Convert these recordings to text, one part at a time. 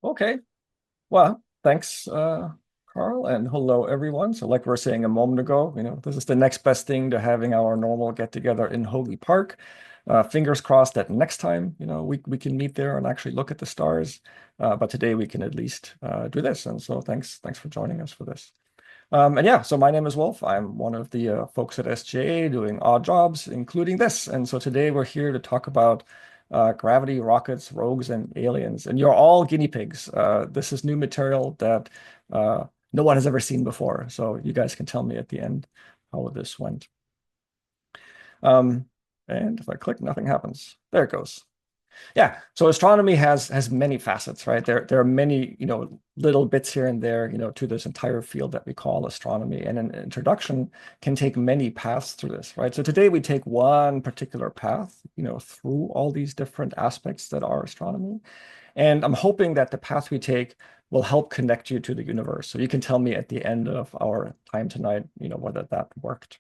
Okay. Well, thanks, Carl, and hello, everyone. So, like we were saying a moment ago, this is the next best thing to having our normal get together in Hoagley Park. Fingers crossed that next time, we can meet there and actually look at the stars. But today we can at least do this. And so, thanks for joining us for this. And yeah, so my name is Wolf. I'm one of the folks at SJ doing odd jobs, including this. And so today we're here to talk about gravity, rockets, rogues, and aliens. And you're all guinea pigs. This is new material that no one has ever seen before. So you guys can tell me at the end how this went. Um, and if I click, nothing happens. There it goes. Yeah, so astronomy has many facets, right? There are many, little bits here and there, to this entire field that we call astronomy. And an introduction can take many paths through this, right? So today we take one particular path, through all these different aspects that are astronomy. And I'm hoping that the path we take will help connect you to the universe. So you can tell me at the end of our time tonight, whether that worked.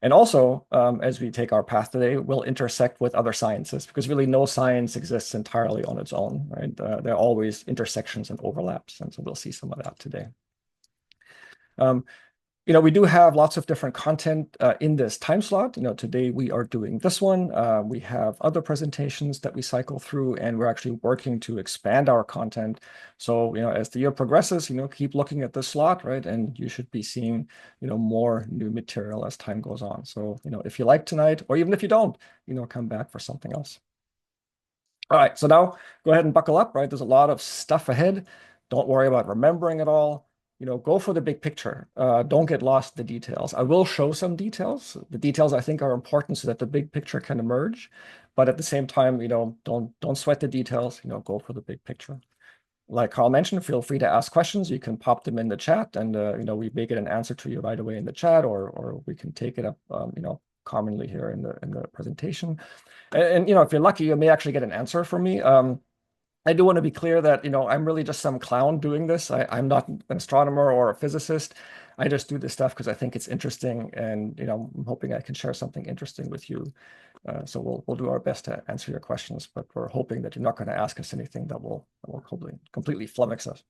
And also, as we take our path today, we'll intersect with other sciences because really no science exists entirely on its own, right? There are always intersections and overlaps. And so we'll see some of that today. Um, we do have lots of different content in this time slot. Today we are doing this one. We have other presentations that we cycle through, and we're actually working to expand our content. So, as the year progresses, keep looking at this slot, right? And you should be seeing, more new material as time goes on. So, if you like tonight, or even if you don't, come back for something else. All right, so now go ahead and buckle up, right? There's a lot of stuff ahead. Don't worry about remembering it all. Go for the big picture. Don't get lost in the details. I will show some details. The details I think are important so that the big picture can emerge. But at the same time, don't sweat the details. Go for the big picture. Like Carl mentioned, feel free to ask questions. You can pop them in the chat, and we may get an answer to you right away in the chat, or we can take it up, commonly here in the presentation. And if you're lucky, you may actually get an answer from me. I do want to be clear that, I'm really just some clown doing this. I'm not an astronomer or a physicist. I just do this stuff because I think it's interesting, and I'm hoping I can share something interesting with you. So we'll do our best to answer your questions, but we're hoping that you're not going to ask us anything that will completely flummox us.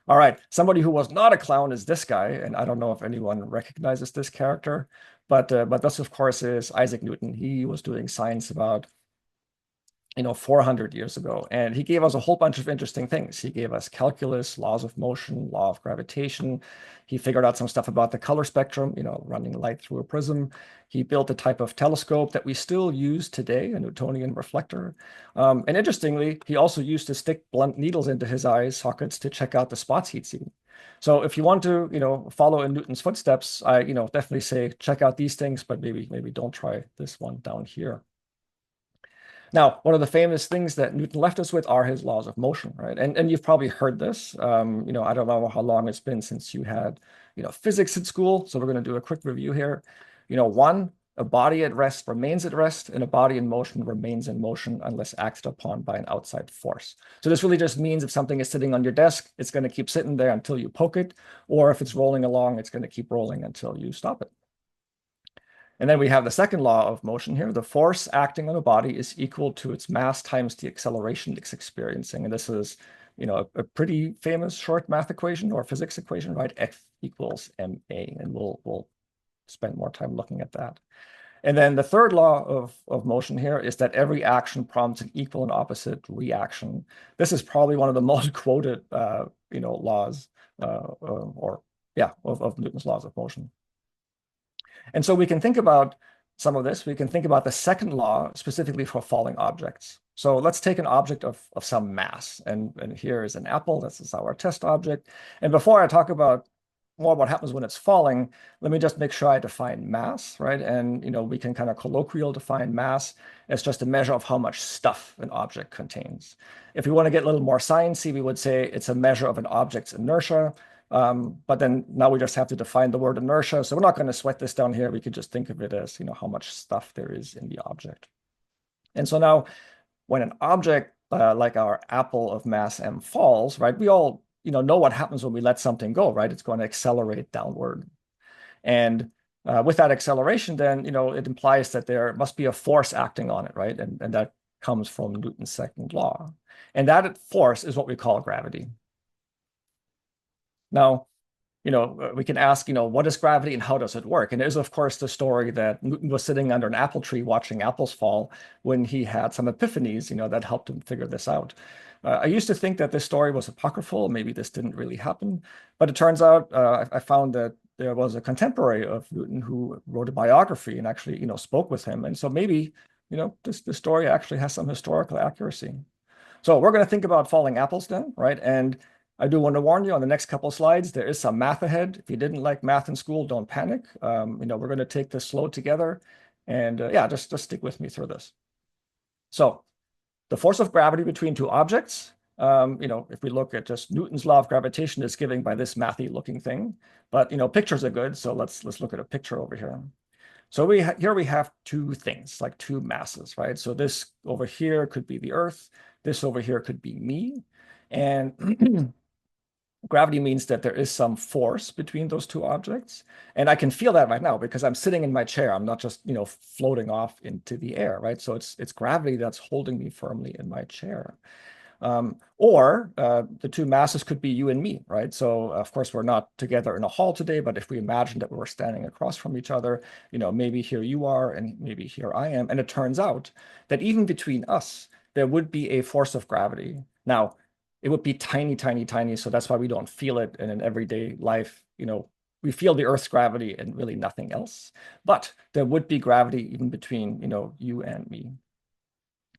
All right, somebody who was not a clown is this guy, and I don't know if anyone recognizes this character, but this of course is Isaac Newton. He was doing science about 400 years ago. And he gave us a whole bunch of interesting things. He gave us calculus, laws of motion, law of gravitation. He figured out some stuff about the color spectrum, running light through a prism. He built a type of telescope that we still use today, a Newtonian reflector. And interestingly, he also used to stick blunt needles into his eye sockets to check out the spots he'd seen. So if you want to, follow in Newton's footsteps, I, definitely say check out these things, but maybe don't try this one down here. Now, one of the famous things that Newton left us with are his laws of motion, right? And you've probably heard this. I don't know how long it's been since you had, physics at school. So we're going to do a quick review here. One, a body at rest remains at rest, and a body in motion remains in motion unless acted upon by an outside force. So this really just means if something is sitting on your desk, it's going to keep sitting there until you poke it, or if it's rolling along, it's going to keep rolling until you stop it. And then we have the second law of motion here. The force acting on a body is equal to its mass times the acceleration it's experiencing. And this is, a pretty famous short math equation or physics equation, right? F equals ma. And we'll spend more time looking at that. And then the third law of motion here is that every action prompts an equal and opposite reaction. This is probably one of the most quoted, laws, of Newton's laws of motion. And so we can think about some of this. We can think about the second law specifically for falling objects. So let's take an object of some mass. And here is an apple. This is our test object. And before I talk about more what happens when it's falling, let me just make sure I define mass, right? And we can kind of colloquial define mass as just a measure of how much stuff an object contains. If we want to get a little more sciencey, we would say it's a measure of an object's inertia. But then now we just have to define the word inertia. So we're not going to sweat this down here. We could just think of it as, how much stuff there is in the object. And so now when an object like our apple of mass m falls, right, we all, know what happens when we let something go, right? It's going to accelerate downward. And with that acceleration, then, it implies that there must be a force acting on it, right? And that comes from Newton's second law. And that force is what we call gravity. Now, we can ask, what is gravity and how does it work? And it is, of course, the story that Newton was sitting under an apple tree watching apples fall when he had some epiphanies, that helped him figure this out. I used to think that this story was apocryphal. Maybe this didn't really happen. But it turns out I found that there was a contemporary of Newton who wrote a biography and actually, spoke with him. And so maybe, this story actually has some historical accuracy. So we're going to think about falling apples then, right? And I do want to warn you on the next couple of slides, there is some math ahead. If you didn't like math in school, don't panic. We're going to take this slow together. And yeah, just stick with me through this. So the force of gravity between two objects, if we look at just Newton's law of gravitation is given by this mathy looking thing. But, pictures are good. So let's look at a picture over here. So here we have two things, like two masses, right? So this over here could be the Earth. This over here could be me. And gravity means that there is some force between those two objects. And I can feel that right now because I'm sitting in my chair. I'm not just, floating off into the air, right? So it's gravity that's holding me firmly in my chair. Or the two masses could be you and me, right? So of course we're not together in a hall today, but if we imagine that we were standing across from each other, maybe here you are and maybe here I am. And it turns out that even between us, there would be a force of gravity. Now, it would be tiny, tiny, tiny. So that's why we don't feel it in an everyday life. We feel the Earth's gravity and really nothing else. But there would be gravity even between, you and me.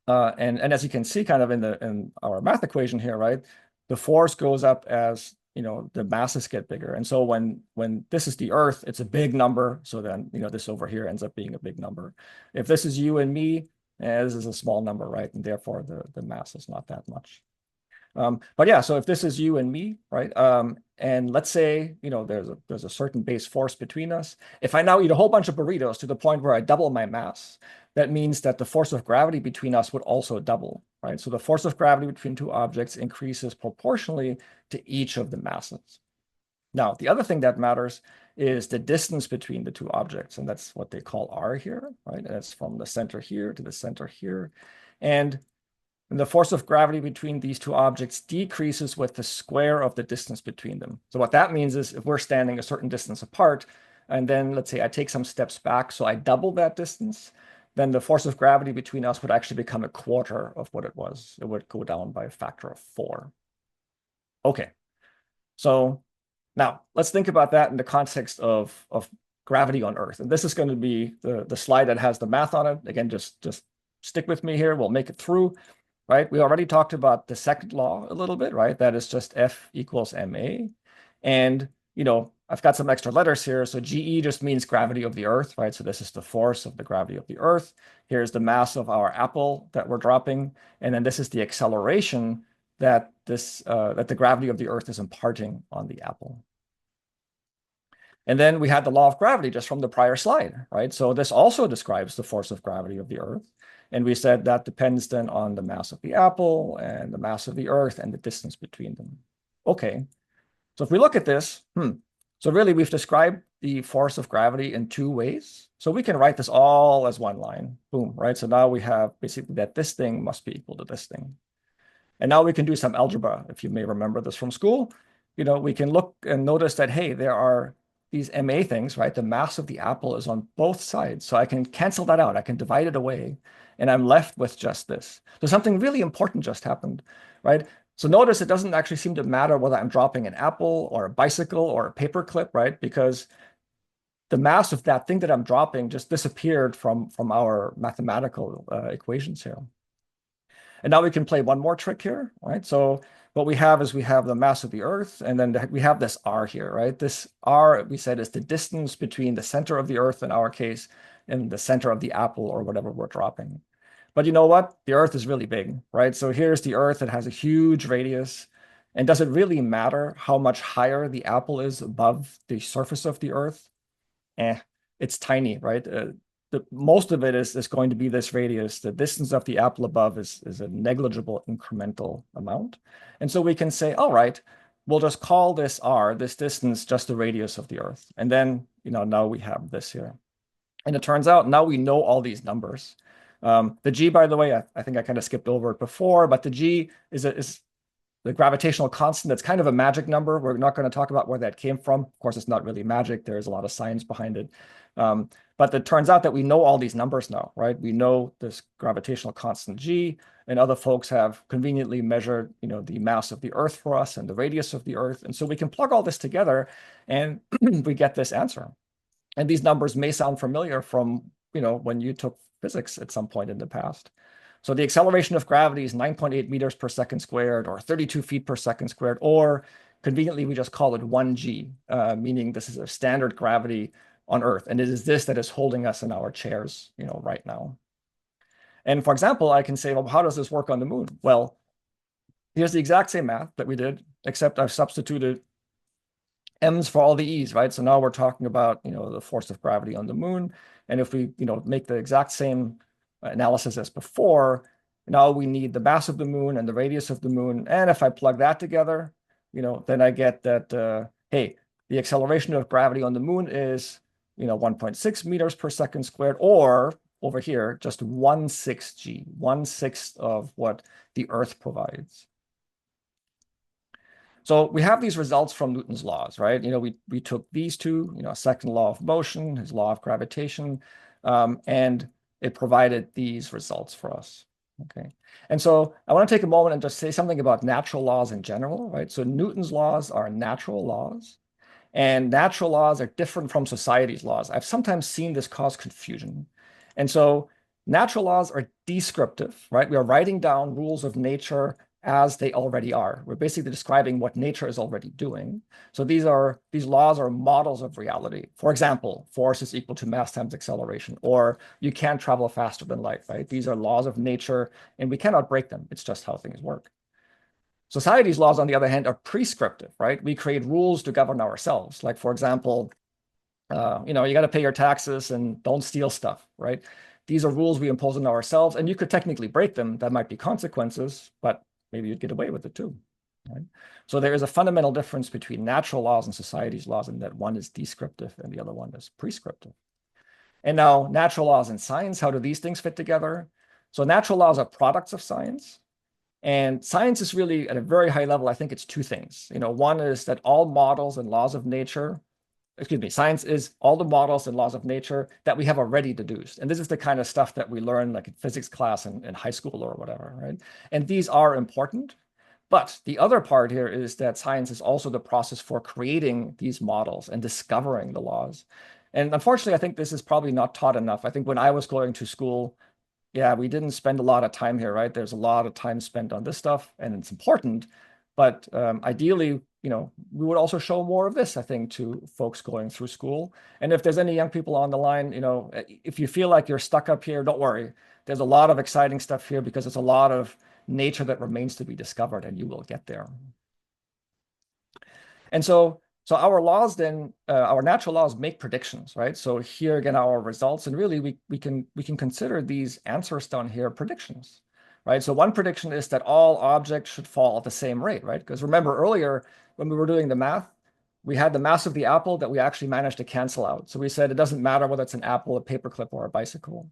And as you can see kind of in our math equation here, right, the force goes up as, the masses get bigger. And so when this is the Earth, it's a big number. So then, this over here ends up being a big number. If this is you and me, this is a small number, right? And therefore the mass is not that much. But yeah, so if this is you and me, right? And let's say, there's a certain base force between us. If I now eat a whole bunch of burritos to the point where I double my mass, that means that the force of gravity between us would also double, right? So the force of gravity between two objects increases proportionally to each of the masses. Now, the other thing that matters is the distance between the two objects, and that's what they call r here, right? And it's from the center here to the center here. And the force of gravity between these two objects decreases with the square of the distance between them. So what that means is if we're standing a certain distance apart, and then let's say I take some steps back, so I double that distance, then the force of gravity between us would actually become a quarter of what it was. It would go down by a factor of 4. Okay, so now let's think about that in the context of gravity on Earth. And this is going to be the slide that has the math on it. Again, just stick with me here. We'll make it through. Right? We already talked about the second law a little bit, right? That is just F equals ma. And, I've got some extra letters here. So GE just means gravity of the Earth, right? So this is the force of the gravity of the Earth. Here's the mass of our apple that we're dropping. And then this is the acceleration that the gravity of the Earth is imparting on the apple. And then we had the law of gravity just from the prior slide, right? So this also describes the force of gravity of the Earth. And we said that depends then on the mass of the apple and the mass of the Earth and the distance between them. Okay, so if we look at this, so really we've described the force of gravity in two ways. So we can write this all as one line, boom, right? So now we have basically that this thing must be equal to this thing. And now we can do some algebra, if you may remember this from school. We can look and notice that, hey, there are these ma things, right? The mass of the apple is on both sides. So I can cancel that out. I can divide it away. And I'm left with just this. So something really important just happened, right? So notice it doesn't actually seem to matter whether I'm dropping an apple or a bicycle or a paper clip, right? Because the mass of that thing that I'm dropping just disappeared from our mathematical equations here. And now we can play one more trick here, right? So what we have is we have the mass of the Earth, and then we have this r here, right? This r, we said, is the distance between the center of the Earth, in our case, and the center of the apple or whatever we're dropping. But you know what? The Earth is really big, right? So here's the Earth. It has a huge radius. And does it really matter how much higher the apple is above the surface of the Earth? It's tiny, right? Most of it is going to be this radius. The distance of the apple above is a negligible incremental amount. And so we can say, all right, we'll just call this r, this distance, just the radius of the Earth. And then, now we have this here. And it turns out now we know all these numbers. The G, by the way, I think I kind of skipped over it before, but the G is the gravitational constant. That's kind of a magic number. We're not going to talk about where that came from. Of course, it's not really magic. There's a lot of science behind it. But it turns out that we know all these numbers now, right? We know this gravitational constant G, and other folks have conveniently measured, the mass of the Earth for us and the radius of the Earth. And so we can plug all this together and we get this answer. And these numbers may sound familiar from, when you took physics at some point in the past. So the acceleration of gravity is 9.8 meters per second squared, or 32 feet per second squared, or conveniently, we just call it 1g, meaning this is a standard gravity on Earth. And it is this that is holding us in our chairs, right now. And for example, I can say, well, how does this work on the moon? Well, here's the exact same math that we did, except I've substituted m's for all the e's, right? So now we're talking about, the force of gravity on the moon. And if we, make the exact same analysis as before, now we need the mass of the moon and the radius of the moon. And if I plug that together, then I get that, hey, the acceleration of gravity on the moon is, 1.6 meters per second squared, or over here, just 1/6 g, 1/6 of what the Earth provides. So we have these results from Newton's laws, right? We took these two, second law of motion, his law of gravitation, and it provided these results for us. Okay. And so I want to take a moment and just say something about natural laws in general, right? So Newton's laws are natural laws, and natural laws are different from society's laws. I've sometimes seen this cause confusion. And so natural laws are descriptive, right? We are writing down rules of nature as they already are. We're basically describing what nature is already doing. So these laws are models of reality. For example, force is equal to mass times acceleration, or you can't travel faster than light, right? These are laws of nature, and we cannot break them. It's just how things work. Society's laws, on the other hand, are prescriptive, right? We create rules to govern ourselves. Like, for example, you got to pay your taxes and don't steal stuff, right? These are rules we impose on ourselves, and you could technically break them. That might be consequences, but maybe you'd get away with it too, right? So there is a fundamental difference between natural laws and society's laws in that one is descriptive and the other one is prescriptive. And now natural laws and science, how do these things fit together? So natural laws are products of science. And science is really, at a very high level, I think it's two things. One is that all models and laws of nature, science is all the models and laws of nature that we have already deduced. And this is the kind of stuff that we learn like in physics class in high school or whatever, right? And these are important. But the other part here is that science is also the process for creating these models and discovering the laws. And unfortunately, I think this is probably not taught enough. I think when I was going to school, yeah, we didn't spend a lot of time here, right? There's a lot of time spent on this stuff, and it's important. But ideally, we would also show more of this, I think, to folks going through school. And if there's any young people on the line, if you feel like you're stuck up here, don't worry. There's a lot of exciting stuff here because there's a lot of nature that remains to be discovered, and you will get there. And so our laws then, our natural laws make predictions, right? So here again, our results, and really we can consider these answers down here predictions, right? So one prediction is that all objects should fall at the same rate, right? Because remember earlier when we were doing the math, we had the mass of the apple that we actually managed to cancel out. So we said it doesn't matter whether it's an apple, a paperclip, or a bicycle.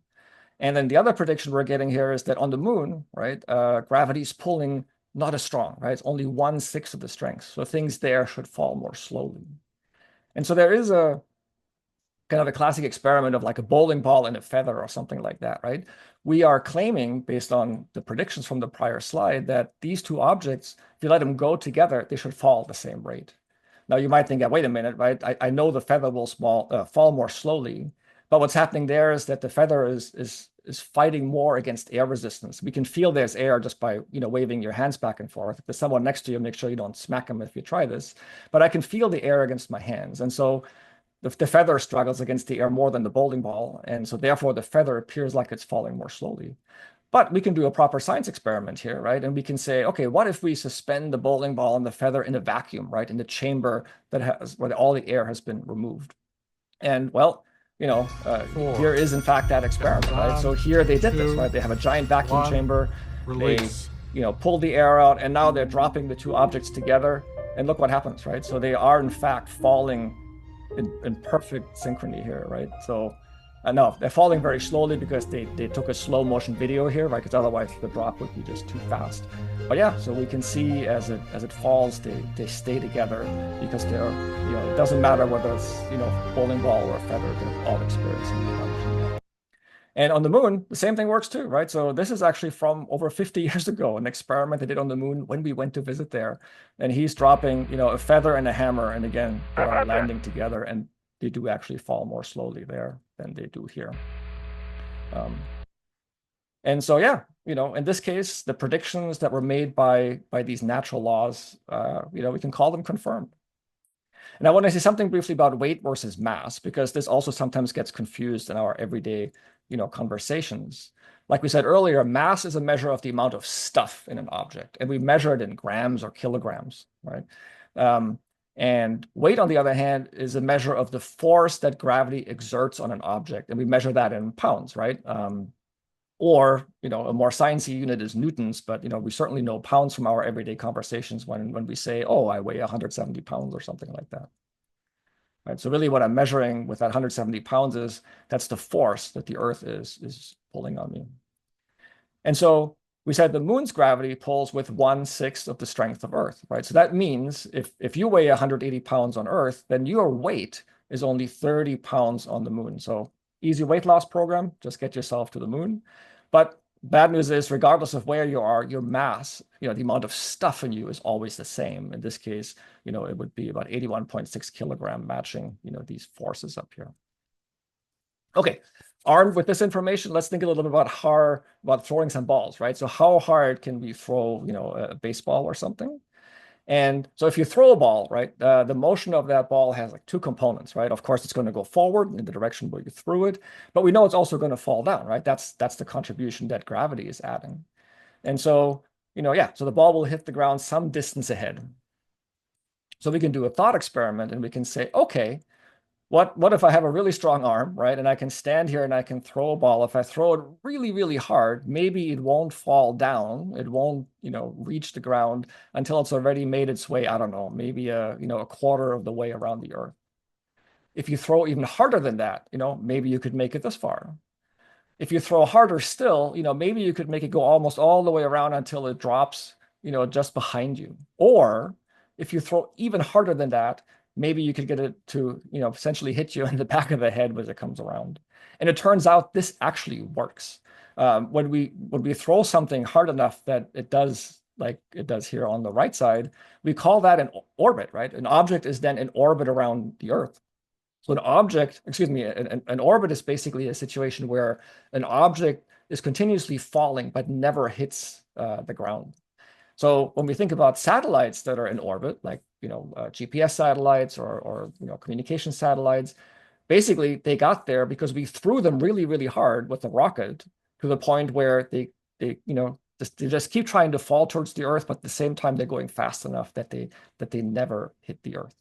And then the other prediction we're getting here is that on the moon, right, gravity is pulling not as strong, right? It's only 1/6 of the strength. So things there should fall more slowly. And so there is a kind of a classic experiment of like a bowling ball and a feather or something like that, right? We are claiming, based on the predictions from the prior slide, that these two objects, if you let them go together, they should fall at the same rate. Now you might think, wait a minute, right? I know the feather will fall more slowly, but what's happening there is that the feather is fighting more against air resistance. We can feel there's air just by waving your hands back and forth. If there's someone next to you, make sure you don't smack them if you try this. But I can feel the air against my hands, and so the feather struggles against the air more than the bowling ball, and so therefore the feather appears like it's falling more slowly. But we can do a proper science experiment here, right? And we can say, okay, what if we suspend the bowling ball and the feather in a vacuum, right? In the chamber where all the air has been removed. And well, here is in fact that experiment, right? So here they did this, right? They have a giant vacuum chamber. Release. They, pull the air out, and now they're dropping the two objects together, and look what happens, right? So they are in fact falling in perfect synchrony here, right? So No, they're falling very slowly because they took a slow motion video here, right? Because otherwise the drop would be just too fast. But yeah, so we can see as it falls, they stay together because they're, it doesn't matter whether it's, bowling ball or a feather, they're all experiencing the gravity. And on the moon, the same thing works too, right? So this is actually from over 50 years ago, an experiment they did on the moon when we went to visit there. And he's dropping, a feather and a hammer, and again, they are landing together, and they do actually fall more slowly there than they do here. And so, yeah, in this case, the predictions that were made by these natural laws, we can call them confirmed. And I want to say something briefly about weight versus mass, because this also sometimes gets confused in our everyday, conversations. Like we said earlier, mass is a measure of the amount of stuff in an object, and we measure it in grams or kilograms, right? And weight, on the other hand, is a measure of the force that gravity exerts on an object, and we measure that in pounds, right? Or, a more sciencey unit is newtons, but, we certainly know pounds from our everyday conversations when we say, oh, I weigh 170 pounds or something like that. Right? So really what I'm measuring with that 170 pounds is that's the force that the Earth is pulling on me. And so we said the moon's gravity pulls with 1/6 of the strength of Earth, right? So that means if you weigh 180 pounds on Earth, then your weight is only 30 pounds on the moon. So easy weight loss program, just get yourself to the moon. But bad news is, regardless of where you are, your mass, the amount of stuff in you is always the same. In this case, it would be about 81.6 kilogram, matching, these forces up here. Okay, armed with this information, let's think a little bit about throwing some balls, right? So how hard can we throw, a baseball or something? And so if you throw a ball, right, the motion of that ball has like two components, right? Of course, it's going to go forward in the direction where you threw it, but we know it's also going to fall down, right? That's the contribution that gravity is adding. And so, so the ball will hit the ground some distance ahead. So we can do a thought experiment and we can say, okay, what if I have a really strong arm, right? And I can stand here and I can throw a ball. If I throw it really, really hard, maybe it won't fall down. It won't, reach the ground until it's already made its way, I don't know, maybe a quarter of the way around the Earth. If you throw even harder than that, maybe you could make it this far. If you throw harder still, maybe you could make it go almost all the way around until it drops, just behind you. Or if you throw even harder than that, maybe you could get it to, essentially hit you in the back of the head as it comes around. And it turns out this actually works. When we throw something hard enough that it does, like it does here on the right side, we call that an orbit, right? An object is then in orbit around the Earth. So an orbit is basically a situation where an object is continuously falling but never hits the ground. So when we think about satellites that are in orbit, like GPS satellites or communication satellites, basically they got there because we threw them really, really hard with the rocket to the point where they just keep trying to fall towards the Earth, but at the same time they're going fast enough that they never hit the Earth.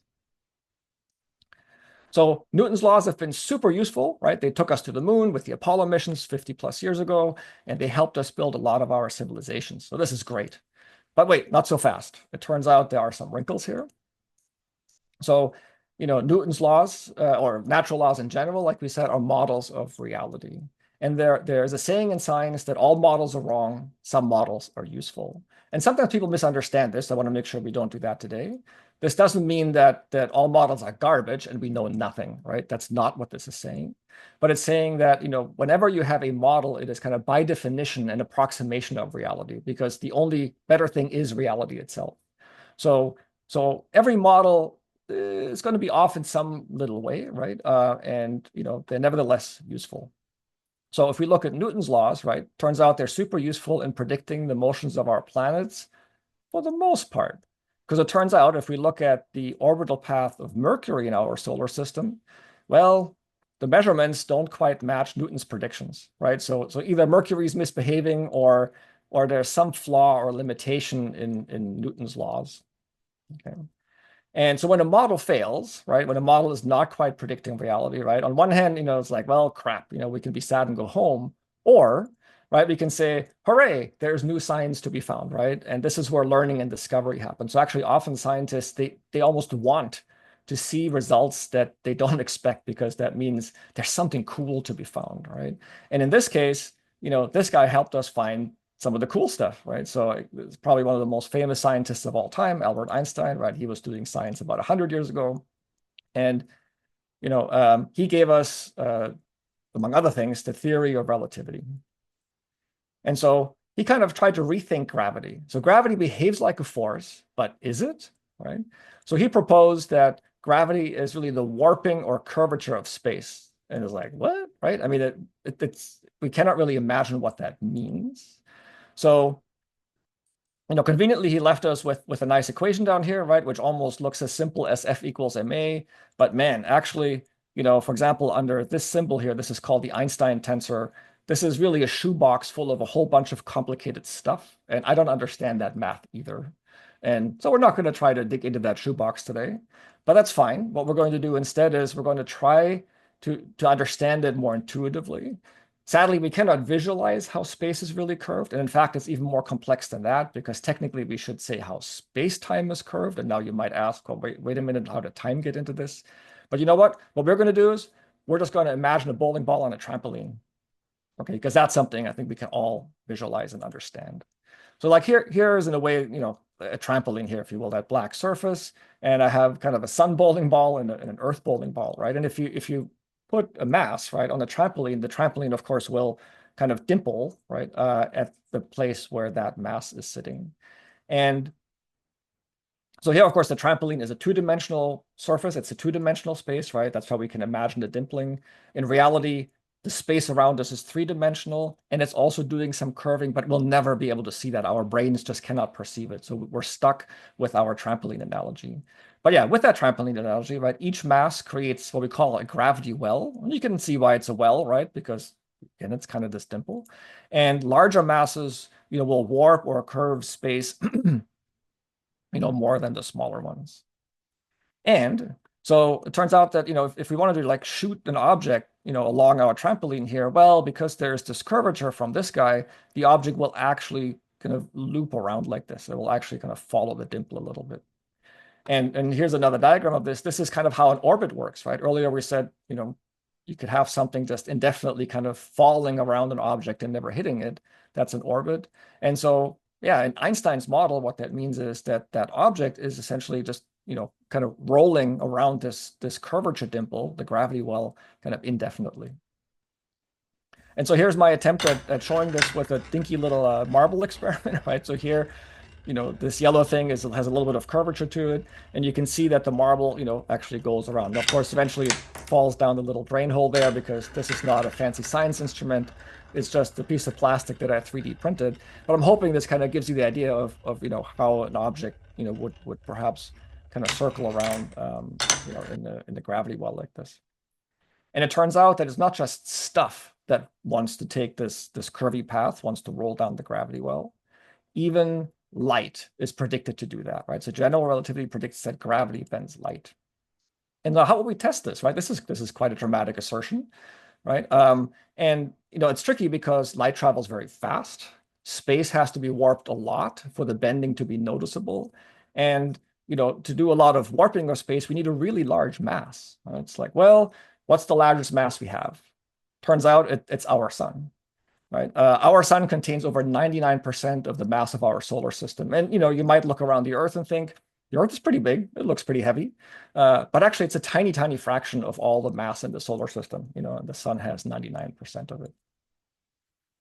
So Newton's laws have been super useful, right? They took us to the moon with the Apollo missions 50 plus years ago, and they helped us build a lot of our civilizations. So this is great. But wait, not so fast. It turns out there are some wrinkles here. So, Newton's laws or natural laws in general, like we said, are models of reality. And there's a saying in science that all models are wrong, some models are useful. And sometimes people misunderstand this. I want to make sure we don't do that today. This doesn't mean that all models are garbage and we know nothing, right? That's not what this is saying. But it's saying that, whenever you have a model, it is kind of by definition an approximation of reality, because the only better thing is reality itself. So every model is going to be off in some little way, right? And they're nevertheless useful. So if we look at Newton's laws, right, turns out they're super useful in predicting the motions of our planets for the most part. Because it turns out if we look at the orbital path of Mercury in our solar system, well, the measurements don't quite match Newton's predictions, right? So either Mercury's misbehaving or there's some flaw or limitation in Newton's laws. Okay. And so when a model fails, right, when a model is not quite predicting reality, right, on one hand, it's like, well, crap, we can be sad and go home. Or, right, we can say, hooray, there's new science to be found, right? And this is where learning and discovery happen. So actually, often scientists, they almost want to see results that they don't expect, because that means there's something cool to be found, right? And in this case, this guy helped us find some of the cool stuff, right? So it's probably one of the most famous scientists of all time, Albert Einstein, right? He was doing science about 100 years ago. And, he gave us, among other things, the theory of relativity. And so he kind of tried to rethink gravity. So gravity behaves like a force, but is it, right? So he proposed that gravity is really the warping or curvature of space. And it's like, what, right? I mean, we cannot really imagine what that means. So, conveniently, he left us with a nice equation down here, right, which almost looks as simple as F equals ma. But man, actually, for example, under this symbol here, this is called the Einstein tensor. This is really a shoebox full of a whole bunch of complicated stuff. And I don't understand that math either. And so we're not going to try to dig into that shoebox today, but that's fine. What we're going to do instead is we're going to try to understand it more intuitively. Sadly, we cannot visualize how space is really curved. And in fact, it's even more complex than that, because technically we should say how space-time is curved. And now you might ask, well, wait a minute, how did time get into this? But you know what? What we're going to do is we're just going to imagine a bowling ball on a trampoline. Okay, because that's something I think we can all visualize and understand. So like here is in a way, a trampoline here, if you will, that black surface. And I have kind of a sun bowling ball and an earth bowling ball, right? And if you put a mass, right, on the trampoline, of course, will kind of dimple, right, at the place where that mass is sitting. And so here, of course, the trampoline is a two-dimensional surface. It's a two-dimensional space, right? That's how we can imagine the dimpling. In reality, the space around us is three-dimensional, and it's also doing some curving, but we'll never be able to see that. Our brains just cannot perceive it. So we're stuck with our trampoline analogy. But yeah, with that trampoline analogy, right, each mass creates what we call a gravity well. And you can see why it's a well, right? Because, again, it's kind of this dimple. And larger masses, will warp or curve space, more than the smaller ones. And so it turns out that, if we wanted to like shoot an object, along our trampoline here, well, because there's this curvature from this guy, the object will actually kind of loop around like this. It will actually kind of follow the dimple a little bit. And here's another diagram of this. This is kind of how an orbit works, right? Earlier we said, you could have something just indefinitely kind of falling around an object and never hitting it. That's an orbit. And so, yeah, in Einstein's model, what that means is that that object is essentially just, kind of rolling around this curvature dimple, the gravity well, kind of indefinitely. And so here's my attempt at showing this with a dinky little marble experiment, right? So here, this yellow thing has a little bit of curvature to it, and you can see that the marble, actually goes around. Now, of course, eventually it falls down the little drain hole there, because this is not a fancy science instrument. It's just a piece of plastic that I 3D printed. But I'm hoping this kind of gives you the idea of how an object, would perhaps kind of circle around, in the gravity well like this. And it turns out that it's not just stuff that wants to take this curvy path, wants to roll down the gravity well. Even light is predicted to do that, right? So general relativity predicts that gravity bends light. And now how will we test this, right? This is quite a dramatic assertion, right? And it's tricky because light travels very fast. Space has to be warped a lot for the bending to be noticeable. And to do a lot of warping of space, we need a really large mass. Right? It's like, well, what's the largest mass we have? Turns out it's our sun. Right? Our sun contains over 99% of the mass of our solar system. And, you might look around the Earth and think, the Earth is pretty big. It looks pretty heavy. But actually, it's a tiny, tiny fraction of all the mass in the solar system. And the sun has 99% of it.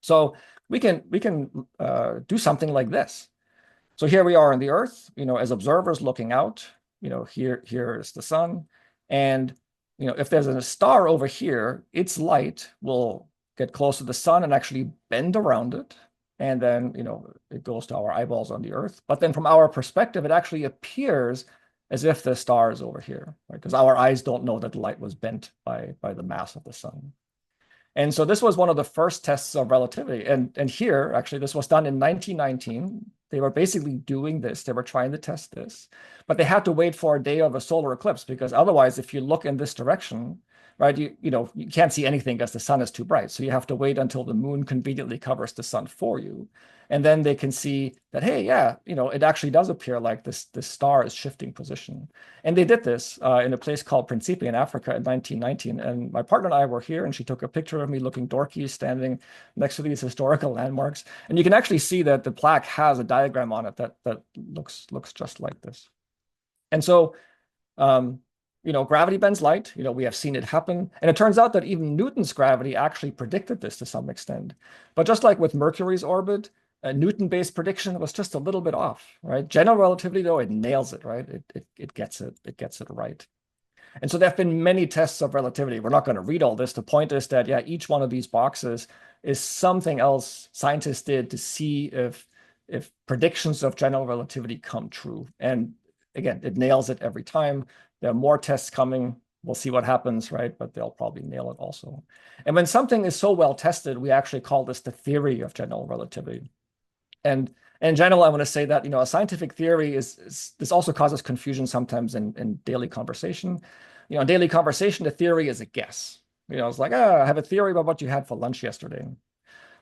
So we can do something like this. So here we are on the Earth, as observers looking out. Here is the sun. And, if there's a star over here, its light will get close to the sun and actually bend around it. And then, it goes to our eyeballs on the Earth. But then from our perspective, it actually appears as if the star is over here, right? Because our eyes don't know that the light was bent by the mass of the sun. And so this was one of the first tests of relativity. And here, actually, this was done in 1919. They were basically doing this. They were trying to test this. But they had to wait for a day of a solar eclipse, because otherwise, if you look in this direction, right? You can't see anything because the sun is too bright. So you have to wait until the moon conveniently covers the sun for you. And then they can see that, hey, yeah, it actually does appear like this star is shifting position. And they did this in a place called Principe in Africa in 1919. And my partner and I were here, and she took a picture of me looking dorky standing next to these historical landmarks. And you can actually see that the plaque has a diagram on it that looks just like this. And so um, gravity bends light. We have seen it happen. And it turns out that even Newton's gravity actually predicted this to some extent. But just like with Mercury's orbit, a Newton-based prediction was just a little bit off, right? General relativity, though, it nails it, right? It gets it right. And so there have been many tests of relativity. We're not going to read all this. The point is that, yeah, each one of these boxes is something else scientists did to see if predictions of general relativity come true. And again, it nails it every time. There are more tests coming. We'll see what happens, right? But they'll probably nail it also. And when something is so well tested, we actually call this the theory of general relativity. And in general, I want to say that, a scientific theory this also causes confusion sometimes in daily conversation. In daily conversation, the theory is a guess. It's like, I have a theory about what you had for lunch yesterday,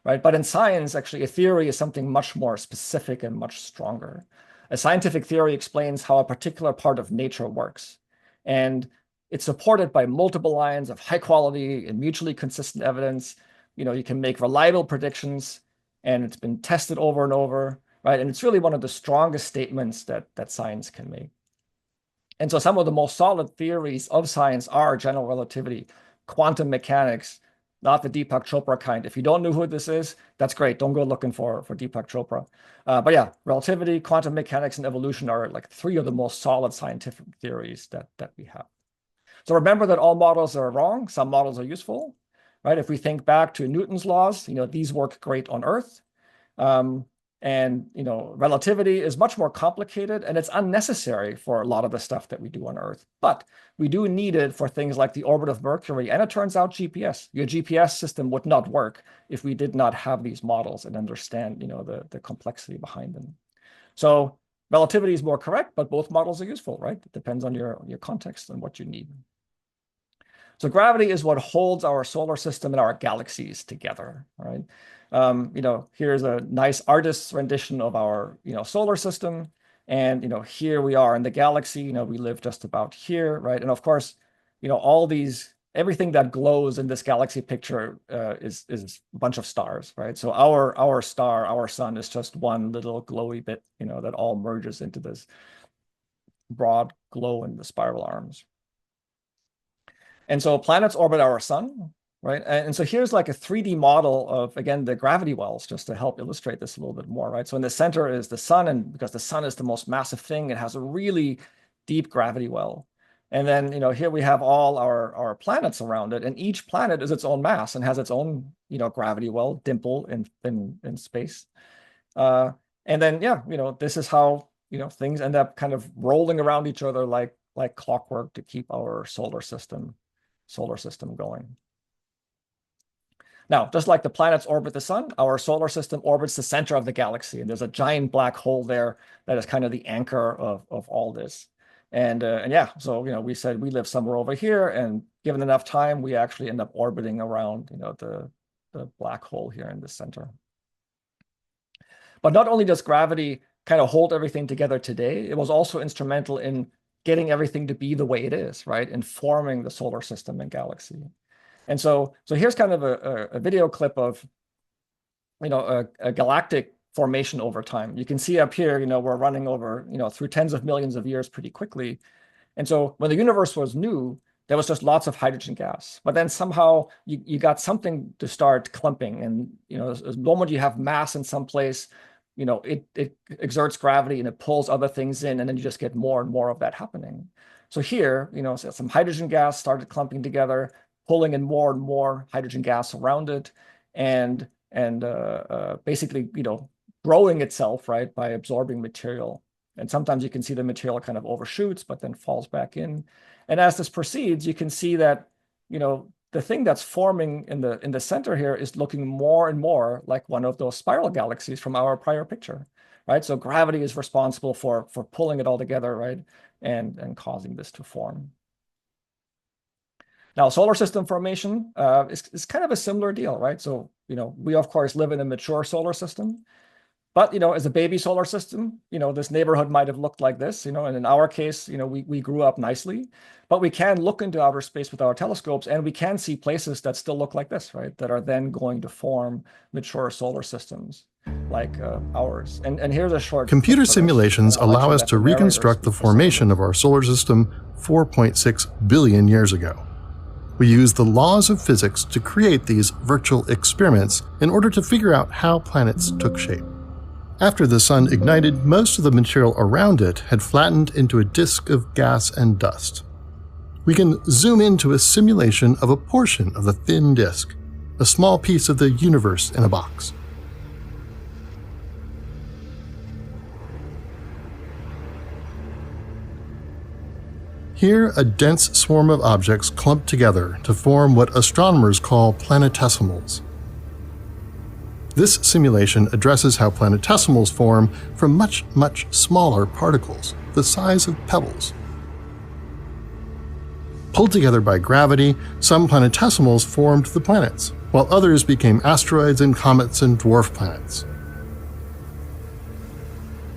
right? But in science, actually, a theory is something much more specific and much stronger. A scientific theory explains how a particular part of nature works. And it's supported by multiple lines of high quality and mutually consistent evidence. You can make reliable predictions, and it's been tested over and over, right? And it's really one of the strongest statements that science can make. And so some of the most solid theories of science are general relativity, quantum mechanics, not the Deepak Chopra kind. If you don't know who this is, that's great. Don't go looking for Deepak Chopra. But yeah, relativity, quantum mechanics, and evolution are like three of the most solid scientific theories that we have. So remember that all models are wrong. Some models are useful, right? If we think back to Newton's laws, these work great on Earth. And relativity is much more complicated, and it's unnecessary for a lot of the stuff that we do on Earth. But we do need it for things like the orbit of Mercury, and it turns out GPS. Your GPS system would not work if we did not have these models and understand, the complexity behind them. So relativity is more correct, but both models are useful, right? It depends on your context and what you need. So gravity is what holds our solar system and our galaxies together, right? Here's a nice artist's rendition of our, solar system. And, here we are in the galaxy, we live just about here, right? And of course, everything that glows in this galaxy picture is a bunch of stars, right? So our star, our sun is just one little glowy bit, that all merges into this broad glow in the spiral arms. And so planets orbit our sun, right? And so here's like a 3D model of, again, the gravity wells, just to help illustrate this a little bit more, right? So in the center is the sun, and because the sun is the most massive thing, it has a really deep gravity well. And then, here we have all our planets around it, and each planet is its own mass and has its own, gravity well, dimple in space. And then, yeah, this is how, things end up kind of rolling around each other like clockwork to keep our solar system going. Now, just like the planets orbit the sun, our solar system orbits the center of the galaxy, and there's a giant black hole there that is kind of the anchor of all this. And yeah, so we said we live somewhere over here, and given enough time, we actually end up orbiting around the black hole here in the center. But not only does gravity kind of hold everything together today, it was also instrumental in getting everything to be the way it is, right? In forming the solar system and galaxy. And so here's kind of a video clip of, a galactic formation over time. You can see up here, we're running over, through tens of millions of years pretty quickly. And so when the universe was new, there was just lots of hydrogen gas. But then somehow you got something to start clumping. And, the moment you have mass in some place, it exerts gravity and it pulls other things in, and then you just get more and more of that happening. So here, so some hydrogen gas started clumping together, pulling in more and more hydrogen gas around it, and basically, growing itself, right, by absorbing material. And sometimes you can see the material kind of overshoots, but then falls back in. And as this proceeds, you can see that, the thing that's forming in the center here is looking more and more like one of those spiral galaxies from our prior picture, right? So gravity is responsible for pulling it all together, right, and causing this to form. Now, solar system formation is kind of a similar deal, right? So, we of course live in a mature solar system, but as a baby solar system, this neighborhood might have looked like this, and in our case, we grew up nicely, but we can look into outer space with our telescopes and we can see places that still look like this, right? That are then going to form mature solar systems like ours. And here's a short Computer simulations allow us that to the narrator reconstruct the speaks a little formation of our solar system 4.6 billion years ago. We use the laws of physics to create these virtual experiments in order to figure out how planets took shape. After the sun ignited, most of the material around it had flattened into a disk of gas and dust. We can zoom into a simulation of a portion of the thin disk, a small piece of the universe in a box. Here, a dense swarm of objects clump together to form what astronomers call planetesimals. This simulation addresses how planetesimals form from much, much smaller particles, the size of pebbles. Pulled together by gravity, some planetesimals formed the planets, while others became asteroids and comets and dwarf planets.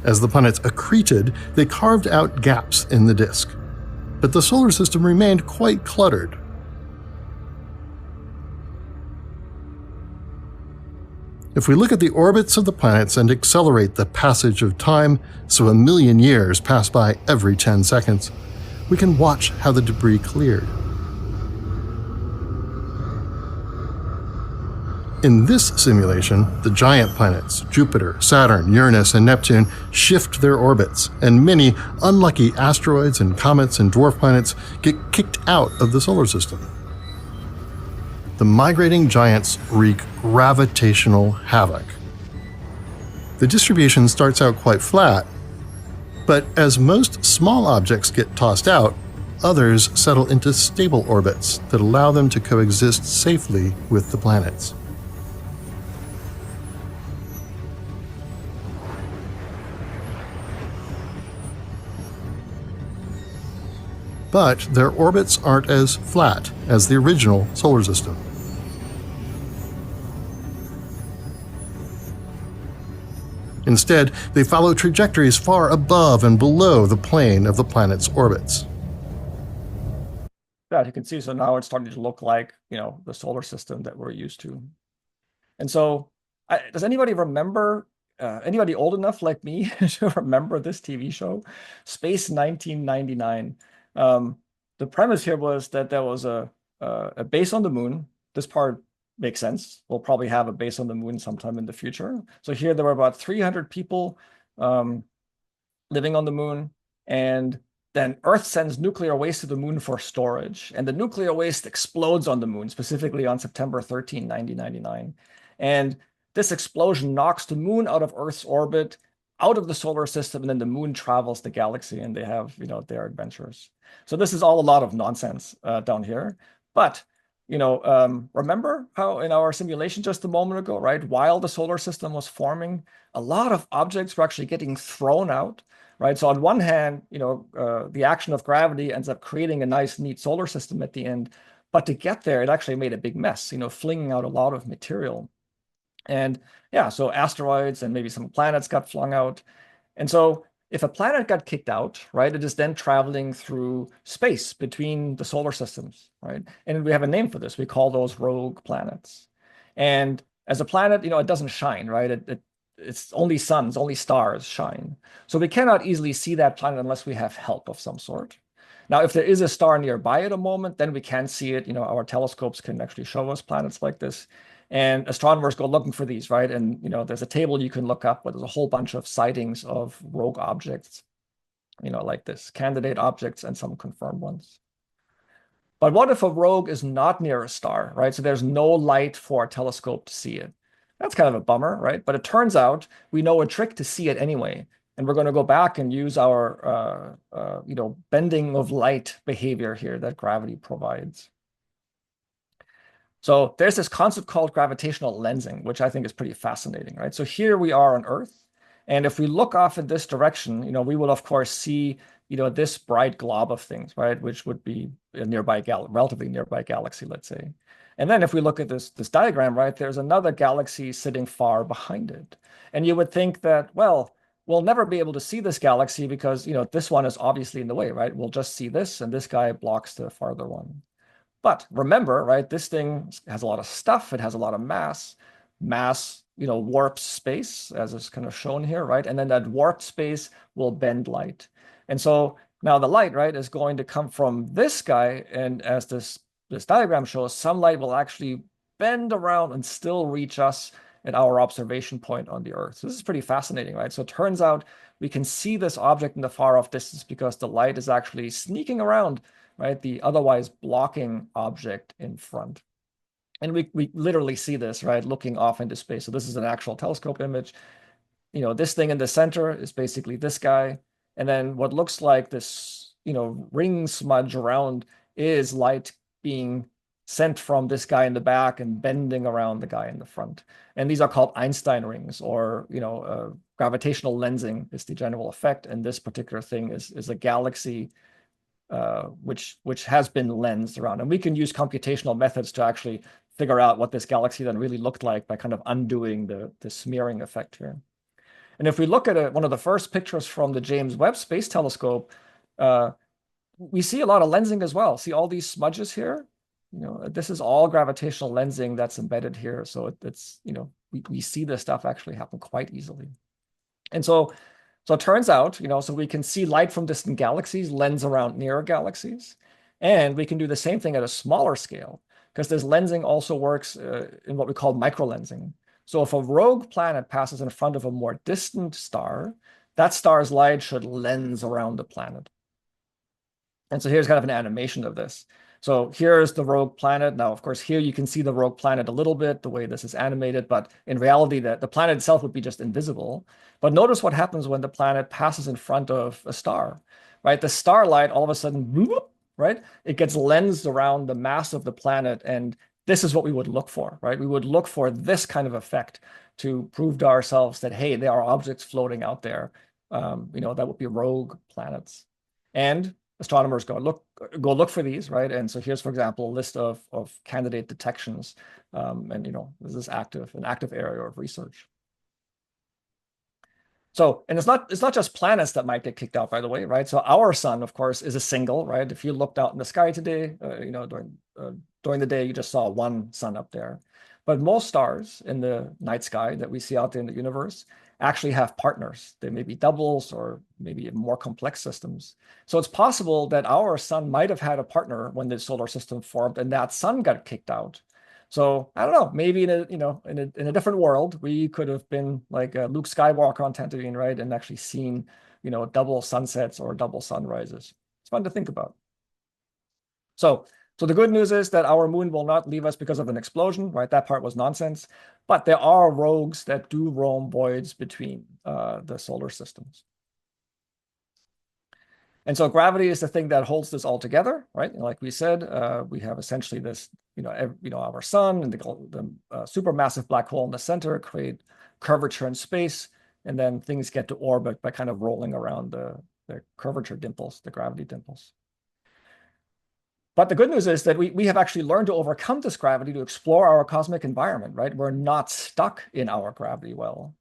As the planets accreted, they carved out gaps in the disk. But the solar system remained quite cluttered. If we look at the orbits of the planets and accelerate the passage of time, so 1 million years pass by every 10 seconds, we can watch how the debris cleared. In this simulation, the giant planets, Jupiter, Saturn, Uranus, and Neptune, shift their orbits, and many unlucky asteroids and comets and dwarf planets get kicked out of the solar system. The migrating giants wreak gravitational havoc. The distribution starts out quite flat, but as most small objects get tossed out, others settle into stable orbits that allow them to coexist safely with the planets. But their orbits aren't as flat as the original solar system. Instead, they follow trajectories far above and below the plane of the planet's orbits. Yeah, you can see, so now it's starting to look like, the solar system that we're used to. And so, does anybody remember, anybody old enough like me to remember this TV show, Space 1999? The premise here was that there was a base on the moon. This part makes sense. We'll probably have a base on the moon sometime in the future. So here there were about 300 people living on the moon, and then Earth sends nuclear waste to the moon for storage. And the nuclear waste explodes on the moon, specifically on September 13, 1999. And this explosion knocks the moon out of Earth's orbit, out of the solar system, and then the moon travels the galaxy and they have, their adventures. So this is all a lot of nonsense down here. But, remember how in our simulation just a moment ago, right, while the solar system was forming, a lot of objects were actually getting thrown out, right? So on one hand, the action of gravity ends up creating a nice, neat solar system at the end. But to get there, it actually made a big mess, flinging out a lot of material. And yeah, so asteroids and maybe some planets got flung out. And so if a planet got kicked out, right, it is then traveling through space between the solar systems, right? And we have a name for this. We call those rogue planets. And as a planet, it doesn't shine, right? It's only suns, only stars shine. So we cannot easily see that planet unless we have help of some sort. Now, if there is a star nearby at a moment, then we can see it. Our telescopes can actually show us planets like this. And astronomers go looking for these, right? And, there's a table you can look up where there's a whole bunch of sightings of rogue objects, like this, candidate objects and some confirmed ones. But what if a rogue is not near a star, right? So there's no light for a telescope to see it. That's kind of a bummer, right? But it turns out we know a trick to see it anyway. And we're going to go back and use our, bending of light behavior here that gravity provides. So there's this concept called gravitational lensing, which I think is pretty fascinating, right? So here we are on Earth. And if we look off in this direction, we will, of course, see this bright glob of things, right? Which would be a relatively nearby galaxy, let's say. And then if we look at this diagram, right, there's another galaxy sitting far behind it. And you would think that, well, we'll never be able to see this galaxy because, this one is obviously in the way, right? We'll just see this, and this guy blocks the farther one. But remember, right, this thing has a lot of stuff. It has a lot of mass. Mass, warps space, as is kind of shown here, right? And then that warped space will bend light. And so now the light, right, is going to come from this guy. And as this diagram shows, some light will actually bend around and still reach us at our observation point on the Earth. So this is pretty fascinating, right? So it turns out we can see this object in the far off distance because the light is actually sneaking around, right, the otherwise blocking object in front. And we literally see this, right, looking off into space. So this is an actual telescope image. This thing in the center is basically this guy. And then what looks like this, ring smudge around is light being sent from this guy in the back and bending around the guy in the front. And these are called Einstein rings, or, gravitational lensing is the general effect. And this particular thing is a galaxy which has been lensed around. And we can use computational methods to actually figure out what this galaxy then really looked like by kind of undoing the smearing effect here. And if we look at one of the first pictures from the James Webb Space Telescope, we see a lot of lensing as well. See all these smudges here? This is all gravitational lensing that's embedded here. So it's, we see this stuff actually happen quite easily. And so it turns out, so we can see light from distant galaxies lens around nearer galaxies. And we can do the same thing at a smaller scale, because this lensing also works in what we call microlensing. So if a rogue planet passes in front of a more distant star, that star's light should lens around the planet. And so here's kind of an animation of this. So here's the rogue planet. Now, of course, here you can see the rogue planet a little bit, the way this is animated, but in reality, the planet itself would be just invisible. But notice what happens when the planet passes in front of a star, right? The starlight, all of a sudden, whoop, right? It gets lensed around the mass of the planet, and this is what we would look for, right? We would look for this kind of effect to prove to ourselves that, hey, there are objects floating out there, that would be rogue planets. And astronomers go look for these, right? And so here's, for example, a list of candidate detections. And this is an active area of research. So, and it's not just planets that might get kicked out, by the way, right? So our sun, of course, is a single, right? If you looked out in the sky today, during the day, you just saw one sun up there. But most stars in the night sky that we see out there in the universe actually have partners. They may be doubles or maybe even more complex systems. So it's possible that our sun might have had a partner when the solar system formed, and that sun got kicked out. So I don't know, maybe in a different world, we could have been like Luke Skywalker on Tatooine, right? And actually seen, double sunsets or double sunrises. It's fun to think about. So the good news is that our moon will not leave us because of an explosion, right? That part was nonsense. But there are rogues that do roam voids between the solar systems. And so gravity is the thing that holds this all together, right? And like we said, we have essentially this, our sun and the supermassive black hole in the center create curvature in space, and then things get to orbit by kind of rolling around the curvature dimples, the gravity dimples. But the good news is that we have actually learned to overcome this gravity to explore our cosmic environment, right? We're not stuck in our gravity well.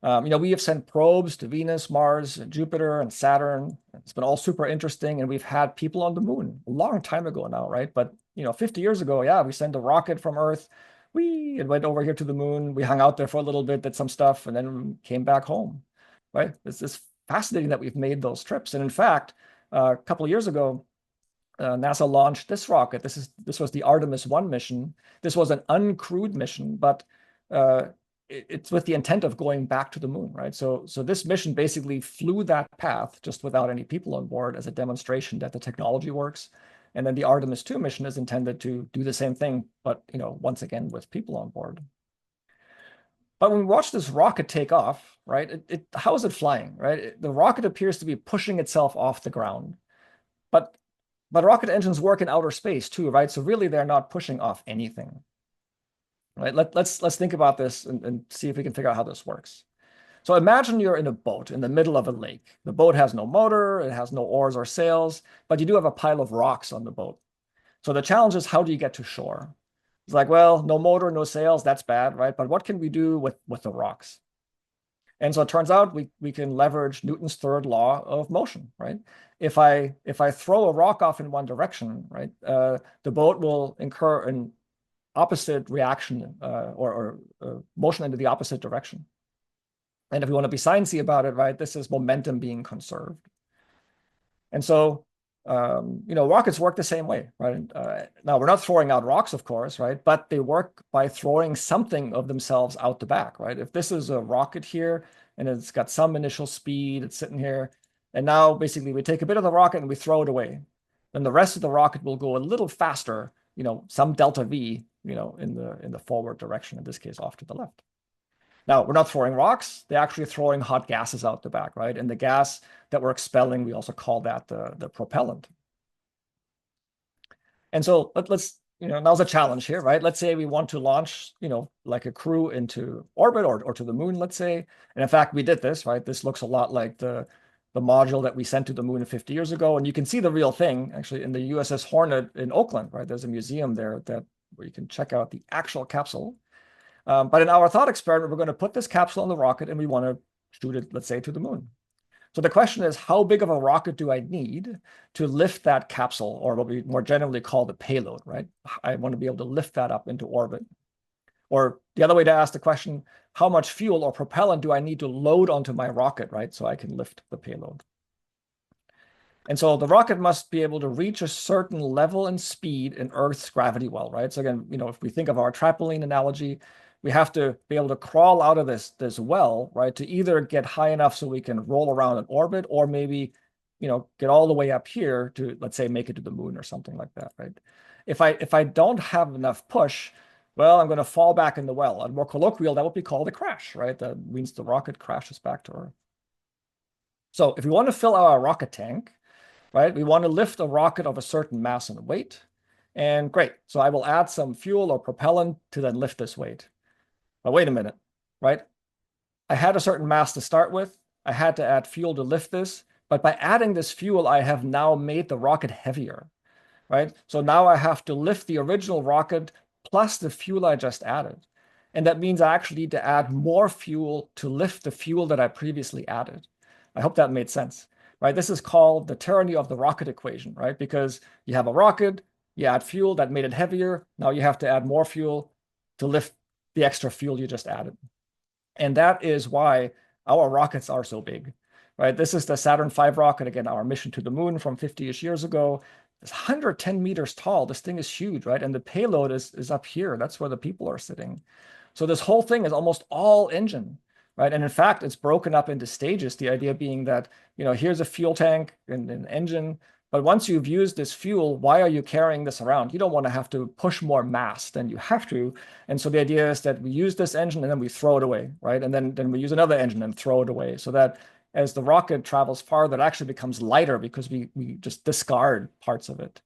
We have sent probes to Venus, Mars, Jupiter, and Saturn. It's been all super interesting, and we've had people on the moon a long time ago now, right? But 50 years ago, yeah, we sent a rocket from Earth. It went over here to the moon. We hung out there for a little bit, did some stuff, and then came back home, right? It's fascinating that we've made those trips. And in fact, a couple of years ago, NASA launched this rocket. This was the Artemis 1 mission. This was an uncrewed mission, but it's with the intent of going back to the moon, right? So this mission basically flew that path just without any people on board as a demonstration that the technology works. And then the Artemis 2 mission is intended to do the same thing, but once again with people on board. But when we watch this rocket take off, right? How is it flying, right? The rocket appears to be pushing itself off the ground, but rocket engines work in outer space too, right? So really, they're not pushing off anything, right? Let's think about this and see if we can figure out how this works. So imagine you're in a boat in the middle of a lake. The boat has no motor, it has no oars or sails, but you do have a pile of rocks on the boat. So the challenge is, how do you get to shore? It's like, well, no motor, no sails, that's bad, right? But what can we do with the rocks? And so it turns out we can leverage Newton's third law of motion, right? If I throw a rock off in one direction, right, the boat will incur an opposite reaction or motion into the opposite direction. And if we want to be sciencey about it, right, this is momentum being conserved. And so, rockets work the same way, right? Now, we're not throwing out rocks, of course, right? But they work by throwing something of themselves out the back, right? If this is a rocket here and it's got some initial speed, it's sitting here, and now basically we take a bit of the rocket and we throw it away. Then the rest of the rocket will go a little faster, some delta V, in the forward direction, in this case, off to the left. Now, we're not throwing rocks. They're actually throwing hot gases out the back, right? And the gas that we're expelling, we also call that the propellant. And so let's, now's a challenge here, right? Let's say we want to launch, like a crew into orbit or to the moon, let's say. And in fact, we did this, right? This looks a lot like the module that we sent to the moon 50 years ago. And you can see the real thing actually in the USS Hornet in Oakland, right? There's a museum there where you can check out the actual capsule. But in our thought experiment, we're going to put this capsule on the rocket and we want to shoot it, let's say, to the moon. So the question is, how big of a rocket do I need to lift that capsule, or what we more generally call the payload, right? I want to be able to lift that up into orbit. Or the other way to ask the question, how much fuel or propellant do I need to load onto my rocket, right? So I can lift the payload. And so the rocket must be able to reach a certain level and speed in Earth's gravity well, right? So again, if we think of our trampoline analogy, we have to be able to crawl out of this well, right, to either get high enough so we can roll around in orbit, or maybe, get all the way up here to, let's say, make it to the moon or something like that, right? If I don't have enough push, well, I'm going to fall back in the well. And more colloquial, that would be called a crash, right? That means the rocket crashes back to Earth. So if we want to fill our rocket tank, right, we want to lift a rocket of a certain mass and weight. And great, so I will add some fuel or propellant to then lift this weight. But wait a minute, right? I had a certain mass to start with. I had to add fuel to lift this. But by adding this fuel, I have now made the rocket heavier, right? So now I have to lift the original rocket plus the fuel I just added. And that means I actually need to add more fuel to lift the fuel that I previously added. I hope that made sense, right? This is called the tyranny of the rocket equation, right? Because you have a rocket, you add fuel that made it heavier. Now you have to add more fuel to lift the extra fuel you just added. And that is why our rockets are so big, right? This is the Saturn V rocket, again, our mission to the moon from 50-ish years ago. It's 110 meters tall. This thing is huge, right? And the payload is up here. That's where the people are sitting. So this whole thing is almost all engine, right? And in fact, it's broken up into stages. The idea being that, here's a fuel tank and an engine. But once you've used this fuel, why are you carrying this around? You don't want to have to push more mass than you have to. And so the idea is that we use this engine and then we throw it away, right? And then we use another engine and throw it away, so that as the rocket travels farther, it actually becomes lighter because we just discard parts of it.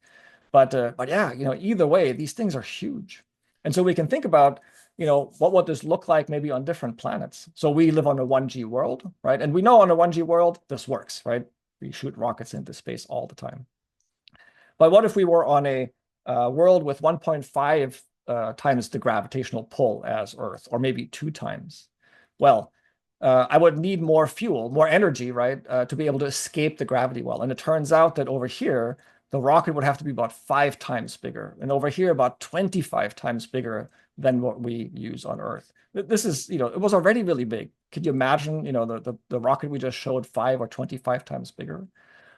But yeah, either way, these things are huge. And so we can think about, what would this look like maybe on different planets? So we live on a 1G world, right? And we know on a 1G world, this works, right? We shoot rockets into space all the time. But what if we were on a world with 1.5 times the gravitational pull as Earth, or maybe 2 times? Well, I would need more fuel, more energy, right, to be able to escape the gravity well. And it turns out that over here, the rocket would have to be about 5 times bigger, and over here about 25 times bigger than what we use on Earth. This is, it was already really big. Could you imagine, the rocket we just showed 5 or 25 times bigger?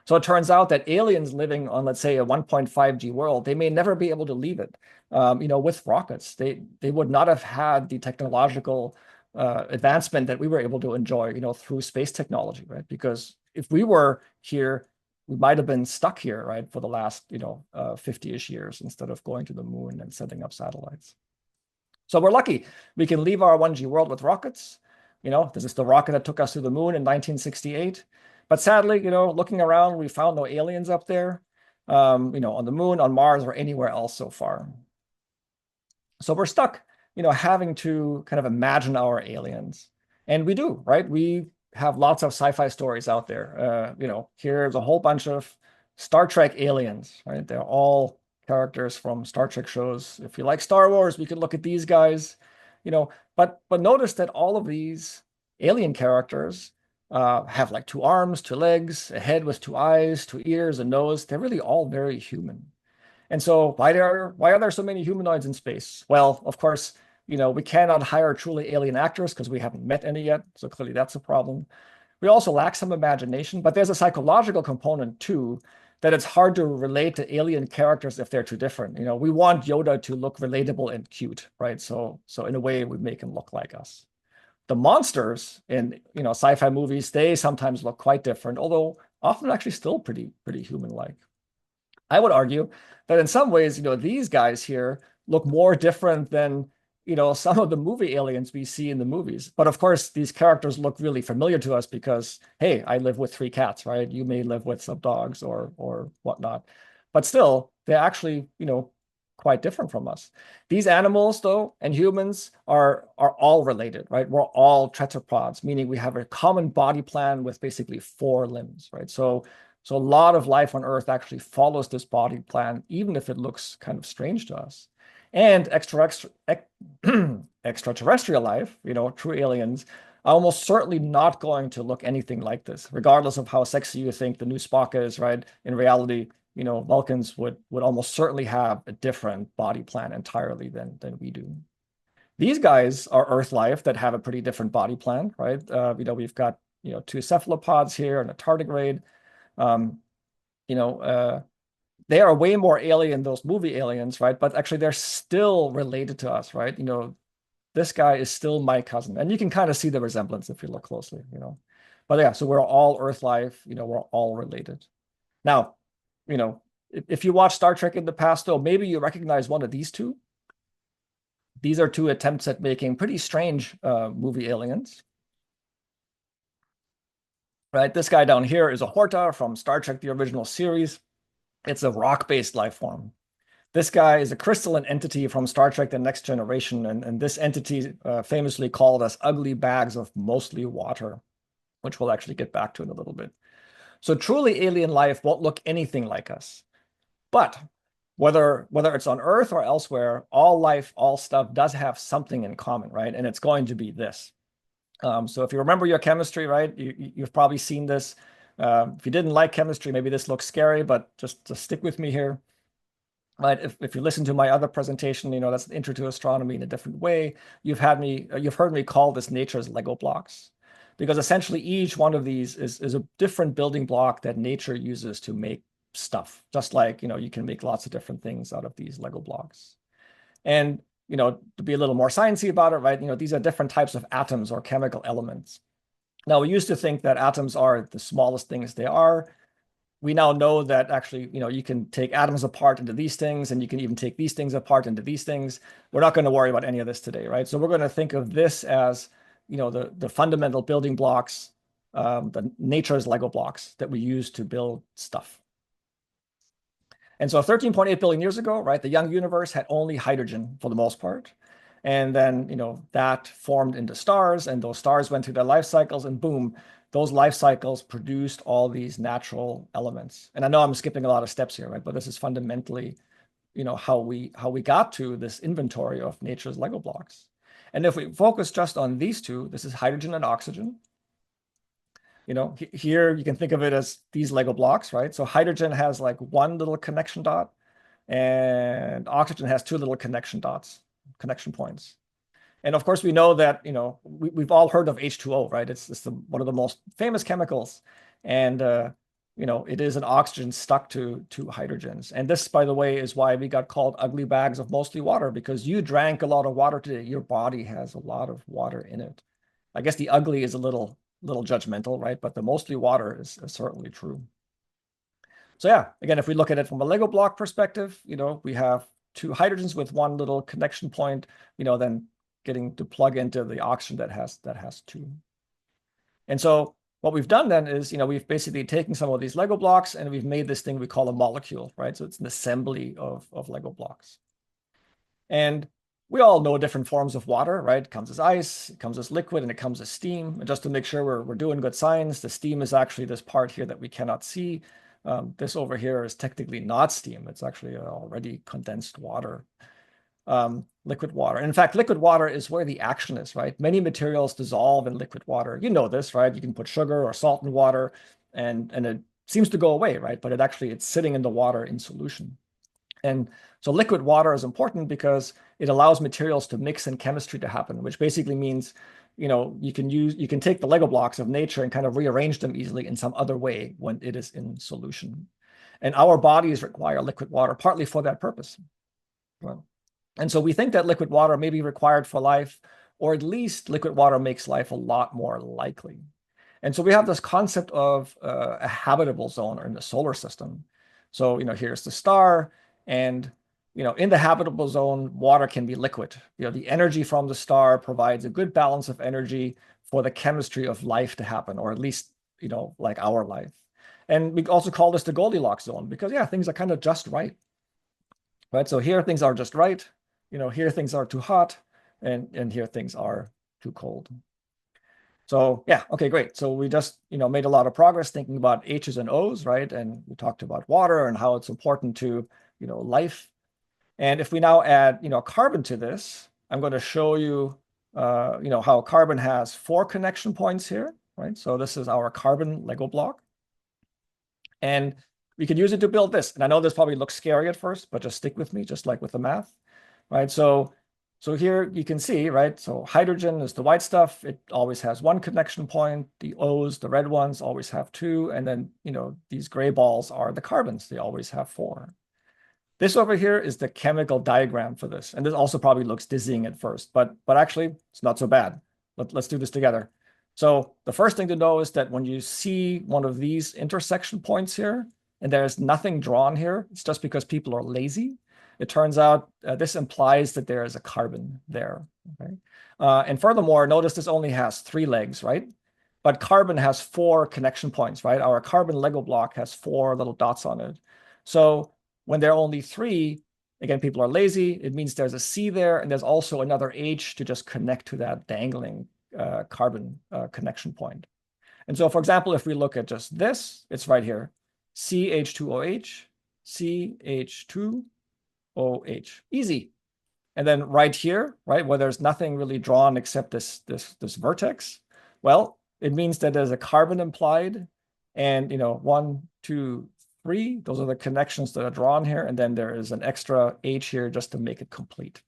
So it turns out that aliens living on, let's say, a 1.5G world, they may never be able to leave it. With rockets, they would not have had the technological advancement that we were able to enjoy, through space technology, right? Because if we were here, we might have been stuck here, right, for the last, 50-ish years instead of going to the moon and setting up satellites. So we're lucky. We can leave our 1G world with rockets. This is the rocket that took us to the moon in 1968. But sadly, looking around, we found no aliens up there, on the moon, on Mars, or anywhere else so far. So we're stuck, having to kind of imagine our aliens. And we do, right? We have lots of sci-fi stories out there. Here's a whole bunch of Star Trek aliens, right? They're all characters from Star Trek shows. If you like Star Wars, we could look at these guys, but notice that all of these alien characters have like two arms, two legs, a head with two eyes, two ears, a nose. They're really all very human. And so why are there so many humanoids in space? Well, of course, we cannot hire truly alien actors because we haven't met any yet. So clearly that's a problem. We also lack some imagination, but there's a psychological component too, that it's hard to relate to alien characters if they're too different. We want Yoda to look relatable and cute, right? So in a way, we make him look like us. The monsters in sci-fi movies, they sometimes look quite different, although often actually still pretty human-like. I would argue that in some ways, these guys here look more different than, some of the movie aliens we see in the movies. But of course, these characters look really familiar to us because, hey, I live with three cats, right? You may live with some dogs or whatnot. But still, they're actually, quite different from us. These animals, though, and humans are all related, right? We're all tetrapods, meaning we have a common body plan with basically four limbs, right? So a lot of life on Earth actually follows this body plan, even if it looks kind of strange to us. And extraterrestrial life, true aliens, are almost certainly not going to look anything like this, regardless of how sexy you think the new Spock is, right? In reality, Vulcans would almost certainly have a different body plan entirely than we do. These guys are Earth life that have a pretty different body plan, right? We've got two cephalopods here and a tardigrade. Um, you know, they are way more alien, those movie aliens, right? But actually, they're still related to us, right? This guy is still my cousin, and you can kind of see the resemblance if you look closely. But yeah, so we're all Earth life, we're all related. Now, if you watch Star Trek in the past, though, maybe you recognize one of these two. These are two attempts at making pretty strange movie aliens. Right, this guy down here is a Horta from Star Trek, the original series. It's a rock-based life form. This guy is a crystalline entity from Star Trek, The Next Generation, and this entity famously called us ugly bags of mostly water, which we'll actually get back to in a little bit. So truly alien life won't look anything like us. But whether it's on Earth or elsewhere, all life, all stuff does have something in common, right? And it's going to be this. So if you remember your chemistry, right, you've probably seen this. If you didn't like chemistry, maybe this looks scary, but just stick with me here. Right? If you listen to my other presentation, that's an intro to astronomy in a different way. You've heard me call this nature's Lego blocks, because essentially each one of these is a different building block that nature uses to make stuff. Just like you can make lots of different things out of these Lego blocks. And to be a little more sciencey about it, right? These are different types of atoms or chemical elements. Now, we used to think that atoms are the smallest things they are. We now know that actually, you can take atoms apart into these things, and you can even take these things apart into these things. We're not going to worry about any of this today, right? So we're going to think of this as, the fundamental building blocks, the nature's Lego blocks that we use to build stuff. And so 13.8 billion years ago, right, the young universe had only hydrogen for the most part. And then, that formed into stars, and those stars went through their life cycles, and boom, those life cycles produced all these natural elements. And I know I'm skipping a lot of steps here, right? But this is fundamentally, how we got to this inventory of nature's Lego blocks. And if we focus just on these two, this is hydrogen and oxygen. Here you can think of it as these Lego blocks, right? So hydrogen has like one little connection dot, and oxygen has two little connection dots, connection points. And of course, we know that, we've all heard of H2O, right? It's one of the most famous chemicals. And, it is an oxygen stuck to two hydrogens. And this, by the way, is why we got called ugly bags of mostly water, because you drank a lot of water today. Your body has a lot of water in it. I guess the ugly is a little judgmental, right? But the mostly water is certainly true. So yeah, again, if we look at it from a Lego block perspective, we have two hydrogens with one little connection point, then getting to plug into the oxygen that has two. And so what we've done then is, we've basically taken some of these Lego blocks and we've made this thing we call a molecule, right? So it's an assembly of Lego blocks. And we all know different forms of water, right? It comes as ice, it comes as liquid, and it comes as steam. And just to make sure we're doing good science, the steam is actually this part here that we cannot see. This over here is technically not steam. It's actually already condensed water, liquid water. And in fact, liquid water is where the action is, right? Many materials dissolve in liquid water. You know this, right? You can put sugar or salt in water and it seems to go away, right? But it's sitting in the water in solution. And so liquid water is important because it allows materials to mix and chemistry to happen, which basically means, you can take the Lego blocks of nature and kind of rearrange them easily in some other way when it is in solution. And our bodies require liquid water partly for that purpose. Well, and so we think that liquid water may be required for life, or at least liquid water makes life a lot more likely. And so we have this concept of a habitable zone in the solar system. So, here's the star. And, in the habitable zone, water can be liquid. The energy from the star provides a good balance of energy for the chemistry of life to happen, or at least, like our life. And we also call this the Goldilocks zone because, yeah, things are kind of just right. Right. So here things are just right. Here things are too hot, and here things are too cold. So yeah, okay, great. So we just, made a lot of progress thinking about H's and O's, right? And we talked about water and how it's important to, life. And if we now add, carbon to this, I'm going to show you, how carbon has 4 connection points here, right? So this is our carbon Lego block. And we could use it to build this. And I know this probably looks scary at first, but just stick with me, just like with the math, right? So here you can see, right? So hydrogen is the white stuff. It always has 1 connection point. The O's, the red ones, always have 2. And then, these gray balls are the carbons. They always have 4. This over here is the chemical diagram for this. And this also probably looks dizzying at first, but actually it's not so bad. Let's do this together. So the first thing to know is that when you see one of these intersection points here, and there's nothing drawn here, it's just because people are lazy. It turns out this implies that there is a carbon there. Okay? And furthermore, notice this only has 3 legs, right? But carbon has 4 connection points, right? Our carbon Lego block has 4 little dots on it. So when there are only 3, again, people are lazy. It means there's a C there, and there's also another H to just connect to that dangling carbon connection point. And so, for example, if we look at just this, it's right here, CH2OH, CH2OH, easy. And then right here, right, where there's nothing really drawn except this vertex, well, it means that there's a carbon implied, and 1, 2, 3, those are the connections that are drawn here, and then there is an extra H here just to make it complete.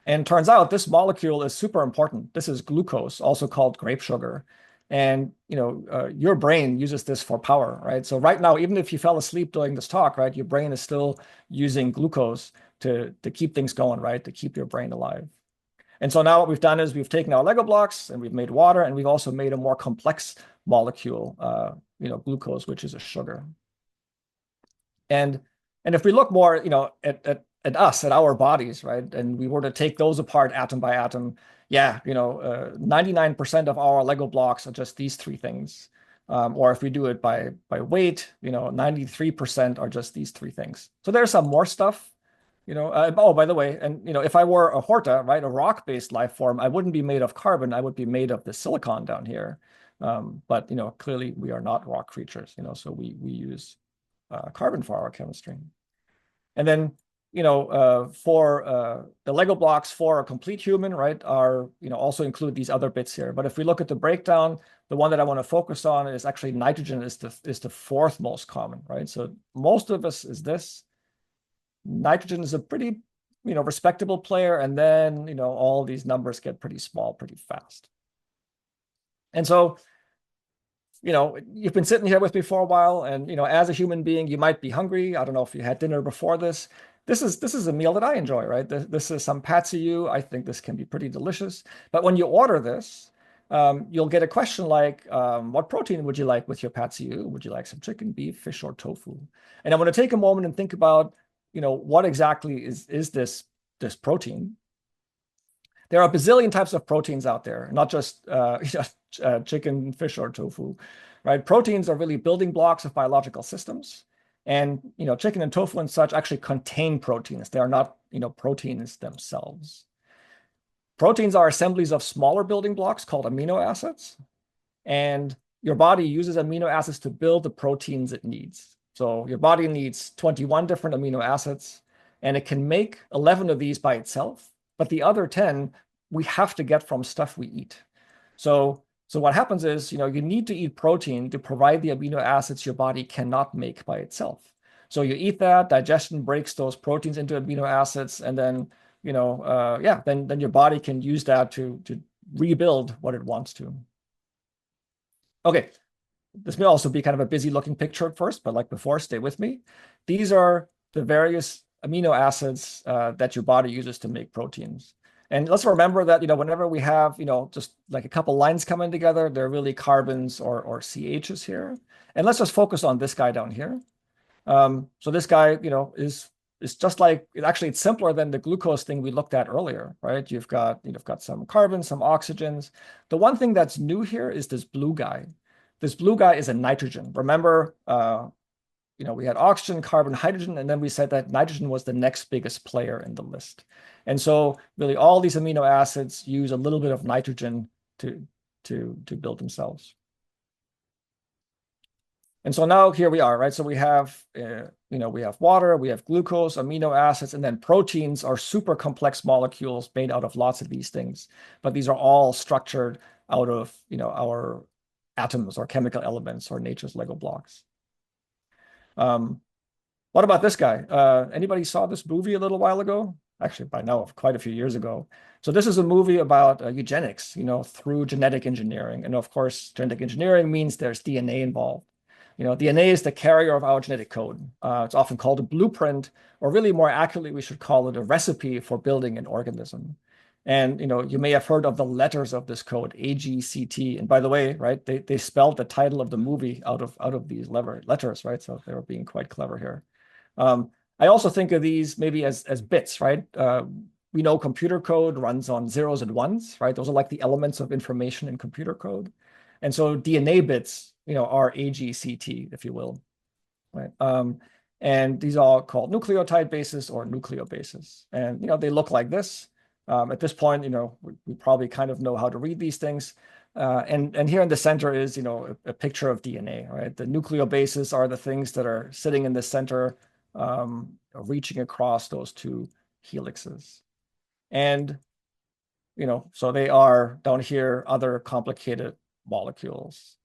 And turns out this molecule is super important. This is glucose, also called grape sugar. And your brain uses this for power, right? So right now, even if you fell asleep during this talk, right, your brain is still using glucose to keep things going, right, to keep your brain alive. And so now what we've done is we've taken our Lego blocks and we've made water, and we've also made a more complex molecule, glucose, which is a sugar. And if we look more, at us, at our bodies, right, and we were to take those apart atom by atom, yeah, 99% of our Lego blocks are just these 3 things. Or if we do it by weight, 93% are just these 3 things. So there's some more stuff, oh, by the way, and, if I were a Horta, right, a rock-based life form, I wouldn't be made of carbon. I would be made of the silicon down here. But, clearly we are not rock creatures, so we use carbon for our chemistry. And then, for the Lego blocks for a complete human, right, are, also include these other bits here. But if we look at the breakdown, the one that I want to focus on is actually nitrogen is the 4th most common, right? So most of us is this. Nitrogen is a pretty, respectable player. And then, all these numbers get pretty small pretty fast. And so, you've been sitting here with me for a while, and, as a human being, you might be hungry. I don't know if you had dinner before this. This is a meal that I enjoy, right? This is some patsi. I think this can be pretty delicious. But when you order this, you'll get a question like, what protein would you like with your patsi? Would you like some chicken, beef, fish, or tofu? And I'm going to take a moment and think about, what exactly is this protein? There are a bazillion types of proteins out there, not just chicken, fish, or tofu, right? Proteins are really building blocks of biological systems. And, chicken and tofu and such actually contain proteins. They are not, proteins themselves. Proteins are assemblies of smaller building blocks called amino acids. And your body uses amino acids to build the proteins it needs. So your body needs 21 different amino acids, and it can make 11 of these by itself, but the other 10 we have to get from stuff we eat. So what happens is, you need to eat protein to provide the amino acids your body cannot make by itself. So you eat that, digestion breaks those proteins into amino acids, and then, then your body can use that to rebuild what it wants to. Okay, this may also be kind of a busy looking picture at first, but like before, stay with me. These are the various amino acids that your body uses to make proteins. And let's remember that, whenever we have, just like a couple lines coming together, they're really carbons or CHs here. And let's just focus on this guy down here. So this guy, is just like, actually, it's simpler than the glucose thing we looked at earlier, right? You've got some carbon, some oxygens. The one thing that's new here is this blue guy. This blue guy is a nitrogen. Remember, we had oxygen, carbon, hydrogen, and then we said that nitrogen was the next biggest player in the list. And so really all these amino acids use a little bit of nitrogen to build themselves. And so now here we are, right? So we have, we have water, we have glucose, amino acids, and then proteins are super complex molecules made out of lots of these things. But these are all structured out of, our atoms or chemical elements or nature's Lego blocks. What about this guy? Anybody saw this movie a little while ago? Actually, by now, quite a few years ago. So this is a movie about eugenics, through genetic engineering. And of course, genetic engineering means there's DNA involved. DNA is the carrier of our genetic code. It's often called a blueprint, or really more accurately, we should call it a recipe for building an organism. And you may have heard of the letters of this code, AGCT. And by the way, right, they spelled the title of the movie out of these letters, right? So they were being quite clever here. I also think of these maybe as bits, right? We know computer code runs on zeros and ones, right? Those are like the elements of information in computer code. And so DNA bits, are AGCT, if you will, right? And these are called nucleotide bases or nucleobases. And, they look like this. At this point, we probably kind of know how to read these things. And here in the center is, a picture of DNA, right? The nucleobases are the things that are sitting in the center, reaching across those two helixes. And, so they are down here, other complicated molecules.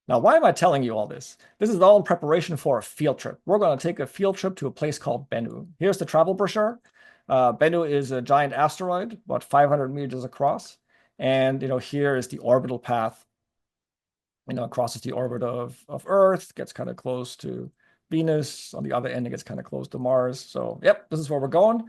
Now, why am I telling you all this? This is all in preparation for a field trip. We're going to take a field trip to a place called Bennu. Here's the travel brochure. Bennu is a giant asteroid, about 500 meters across. And, here is the orbital path. Crosses the orbit of Earth, gets kind of close to Venus. On the other end, it gets kind of close to Mars. So, yep, this is where we're going.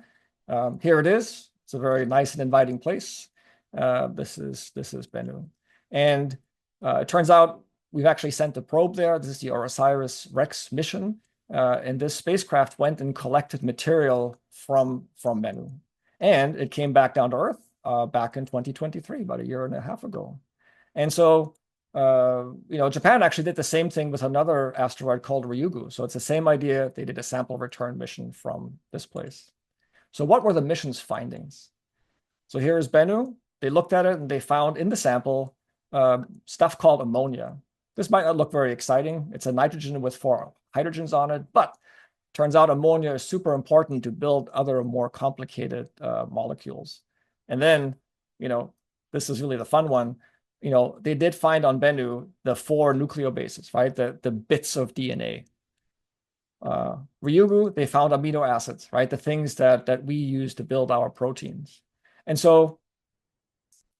Here it is. It's a very nice and inviting place. This is Bennu. And it turns out we've actually sent a probe there. This is the OSIRIS-REx mission. And this spacecraft went and collected material from Bennu. And it came back down to Earth back in 2023, about a year and a half ago. And so, Japan actually did the same thing with another asteroid called Ryugu. So it's the same idea. They did a sample return mission from this place. So what were the mission's findings? So here is Bennu. They looked at it and they found in the sample stuff called ammonia. This might not look very exciting. It's a nitrogen with 4 hydrogens on it, but turns out ammonia is super important to build other more complicated molecules. And then, this is really the fun one. They did find on Bennu the 4 nucleobases, right? The bits of DNA. Ryugu, they found amino acids, right? The things that we use to build our proteins. And so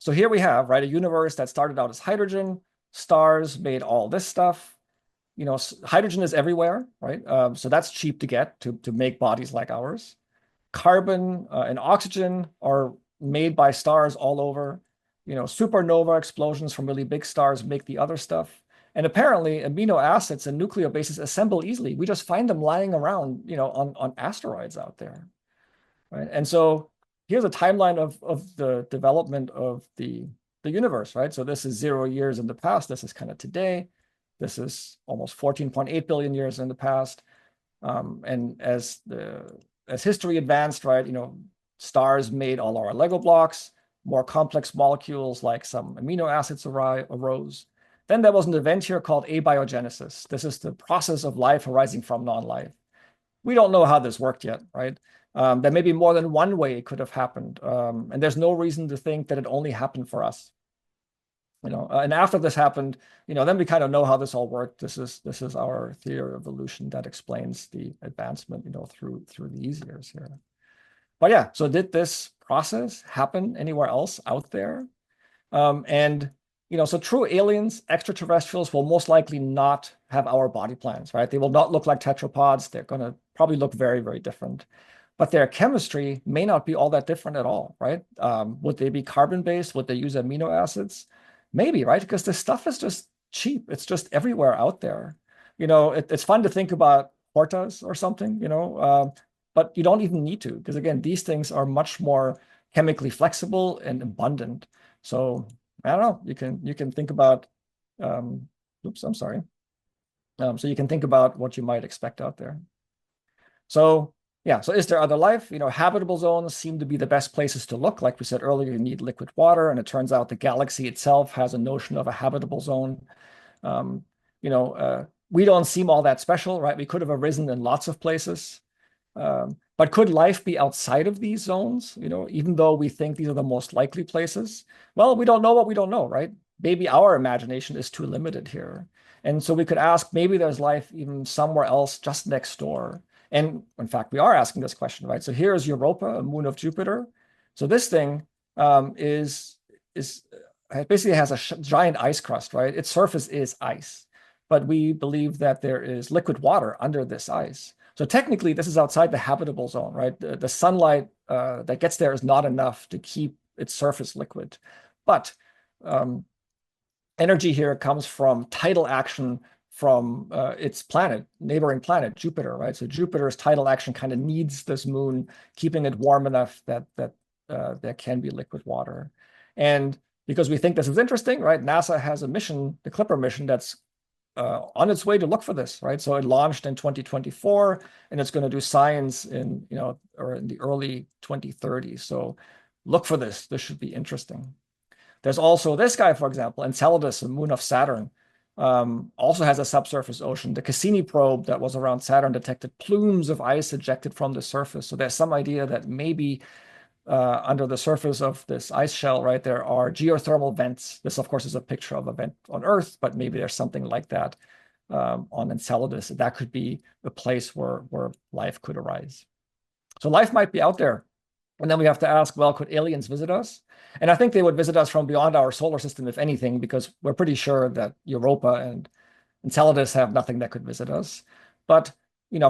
here we have, right, a universe that started out as hydrogen. Stars made all this stuff. Hydrogen is everywhere, right? So that's cheap to get to make bodies like ours. Carbon and oxygen are made by stars all over. Supernova explosions from really big stars make the other stuff. And apparently amino acids and nucleobases assemble easily. We just find them lying around, on asteroids out there, right? And so here's a timeline of the development of the universe, right? So this is 0 years in the past. This is kind of today. This is almost 14.8 billion years in the past. And as history advanced, right, stars made all our Lego blocks, more complex molecules like some amino acids arose. Then there was an event here called abiogenesis. This is the process of life arising from non-life. We don't know how this worked yet, right? There may be more than one way it could have happened, and there's no reason to think that it only happened for us. And after this happened, then we kind of know how this all worked. This is our theory of evolution that explains the advancement, through these years here. But yeah, so did this process happen anywhere else out there? And so true aliens, extraterrestrials will most likely not have our body plans, right? They will not look like tetrapods. They're going to probably look very, very different. But their chemistry may not be all that different at all, right? Would they be carbon-based? Would they use amino acids? Maybe, right? Because this stuff is just cheap. It's just everywhere out there. It's fun to think about hortas or something, but you don't even need to, because again, these things are much more chemically flexible and abundant. So I don't know. You can think about. Oops, I'm sorry. So you can think about what you might expect out there. So yeah. So is there other life? Habitable zones seem to be the best places to look. Like we said earlier, you need liquid water, and it turns out the galaxy itself has a notion of a habitable zone. Um, we don't seem all that special, right? We could have arisen in lots of places. But could life be outside of these zones, even though we think these are the most likely places? Well, we don't know what we don't know, right? Maybe our imagination is too limited here. And so we could ask, maybe there's life even somewhere else just next door. And in fact, we are asking this question, right? So here is Europa, a moon of Jupiter. So this thing is it basically has a giant ice crust, right? Its surface is ice, but we believe that there is liquid water under this ice. So technically, this is outside the habitable zone, right? The sunlight that gets there is not enough to keep its surface liquid. But energy here comes from tidal action from its neighboring planet, Jupiter, right? So Jupiter's tidal action kind of needs this moon, keeping it warm enough that there can be liquid water. And because we think this is interesting, right? NASA has a mission, the Clipper mission, that's on its way to look for this, right? So it launched in 2024, and it's going to do science in the early 2030s. So look for this. This should be interesting. There's also this guy, for example, Enceladus, a moon of Saturn, also has a subsurface ocean. The Cassini probe that was around Saturn detected plumes of ice ejected from the surface. So there's some idea that maybe under the surface of this ice shell, right, there are geothermal vents. This, of course, is a picture of a vent on Earth, but maybe there's something like that on Enceladus. That could be a place where life could arise. So life might be out there. And then we have to ask, well, could aliens visit us? And I think they would visit us from beyond our solar system, if anything, because we're pretty sure that Europa and Enceladus have nothing that could visit us. But,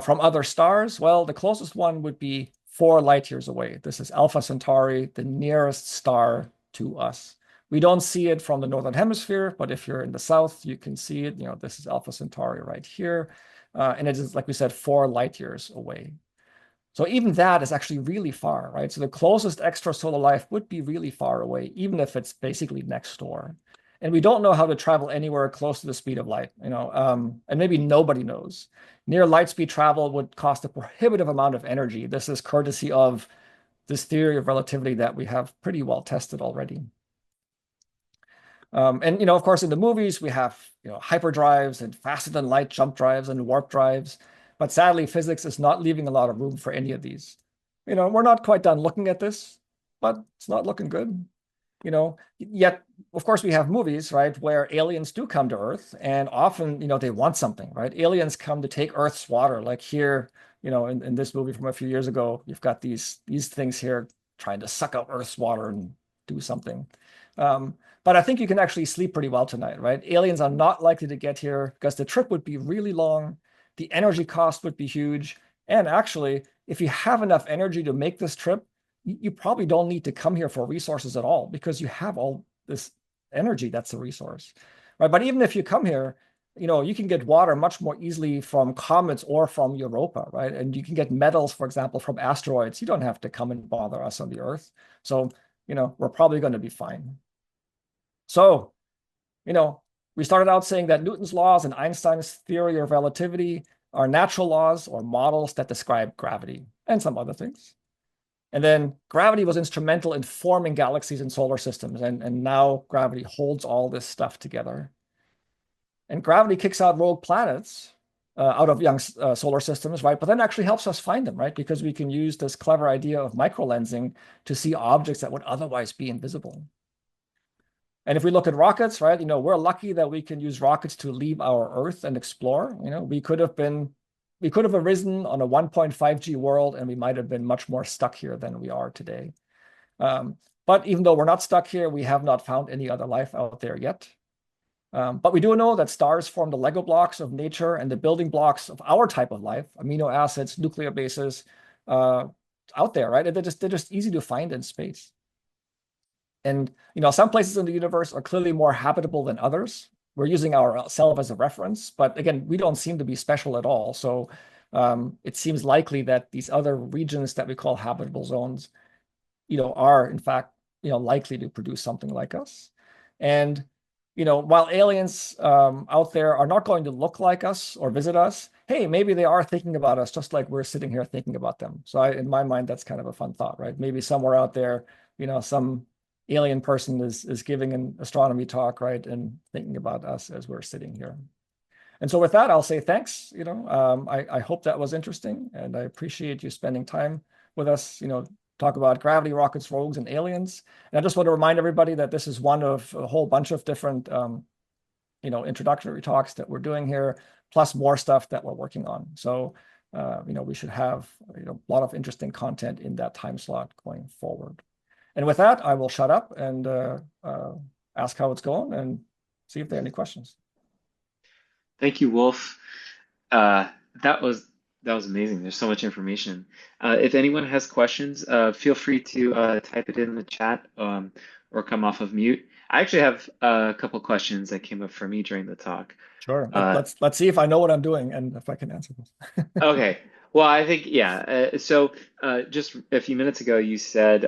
from other stars, well, the closest one would be 4 light years away. This is Alpha Centauri, the nearest star to us. We don't see it from the northern hemisphere, but if you're in the south, you can see it. This is Alpha Centauri right here. And it is, like we said, 4 light years away. So even that is actually really far, right? So the closest extrasolar life would be really far away, even if it's basically next door. And we don't know how to travel anywhere close to the speed of light, and maybe nobody knows. Near light speed travel would cost a prohibitive amount of energy. This is courtesy of this theory of relativity that we have pretty well tested already. And of course, in the movies, we have hyperdrives and faster than light jump drives and warp drives. But sadly, physics is not leaving a lot of room for any of these. We're not quite done looking at this, but it's not looking good. Yet, of course, we have movies, right, where aliens do come to Earth, and often, they want something, right? Aliens come to take Earth's water, like here, in this movie from a few years ago, you've got these things here trying to suck up Earth's water and do something. But I think you can actually sleep pretty well tonight, right? Aliens are not likely to get here because the trip would be really long. The energy cost would be huge. And actually, if you have enough energy to make this trip, you probably don't need to come here for resources at all because you have all this energy that's a resource, right? But even if you come here, you can get water much more easily from comets or from Europa, right? And you can get metals, for example, from asteroids. You don't have to come and bother us on the Earth. So, we're probably going to be fine. So, we started out saying that Newton's laws and Einstein's theory of relativity are natural laws or models that describe gravity and some other things. And then gravity was instrumental in forming galaxies and solar systems. And now gravity holds all this stuff together. And gravity kicks out rogue planets out of young solar systems, right? But then actually helps us find them, right? Because we can use this clever idea of microlensing to see objects that would otherwise be invisible. And if we look at rockets, right, we're lucky that we can use rockets to leave our Earth and explore. We could have arisen on a 1.5G world, and we might have been much more stuck here than we are today. But even though we're not stuck here, we have not found any other life out there yet. But we do know that stars form the Lego blocks of nature and the building blocks of our type of life, amino acids, nuclear bases, out there, right? They're just easy to find in space. And some places in the universe are clearly more habitable than others. We're using ourselves as a reference, but again, we don't seem to be special at all. So it seems likely that these other regions that we call habitable zones, are in fact, likely to produce something like us. And while aliens out there are not going to look like us or visit us, hey, maybe they are thinking about us just like we're sitting here thinking about them. So in my mind, that's kind of a fun thought, right? Maybe somewhere out there, some alien person is giving an astronomy talk, right, and thinking about us as we're sitting here. And so with that, I'll say thanks. I hope that was interesting, and I appreciate you spending time with us, talk about gravity, rockets, rogues, and aliens. And I just want to remind everybody that this is one of a whole bunch of different, introductory talks that we're doing here, plus more stuff that we're working on. So, we should have, a lot of interesting content in that time slot going forward. And with that, I will shut up and ask how it's going and see if there are any questions. Thank you, Wolf. That was amazing. There's so much information. If anyone has questions, feel free to type it in the chat or come off of mute. I actually have a couple questions that came up for me during the talk. Sure. Let's see if I know what I'm doing and if I can answer this. Okay. Well, I think, yeah. So just a few minutes ago, you said,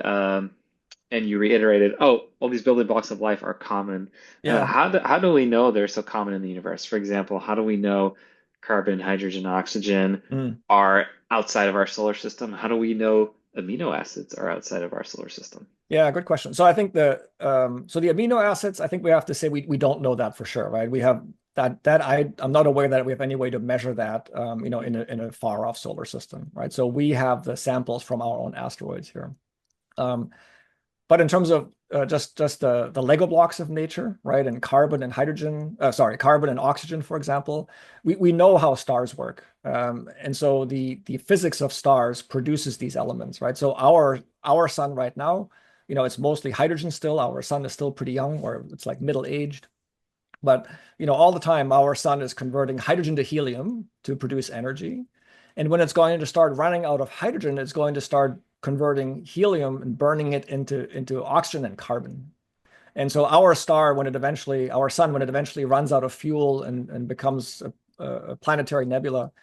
and you reiterated, oh, all these building blocks of life are common. Yeah. How do we know they're so common in the universe? For example, how do we know carbon, hydrogen, oxygen are outside of our solar system? How do we know amino acids are outside of our solar system? Yeah, good question. So I think the amino acids, I think we have to say we don't know that for sure, right? We have I'm not aware that we have any way to measure that, in a far off solar system, right? So we have the samples from our own asteroids here. But in terms of just the Lego blocks of nature, right, and carbon and oxygen, for example, we know how stars work, and so the physics of stars produces these elements, right? So our sun right now, it's mostly hydrogen still. Our sun is still pretty young, or it's like middle aged, but all the time our sun is converting hydrogen to helium to produce energy, and when it's going to start running out of hydrogen, it's going to start converting helium and burning it into oxygen and carbon. And so our sun, when it eventually runs out of fuel and becomes a planetary nebula,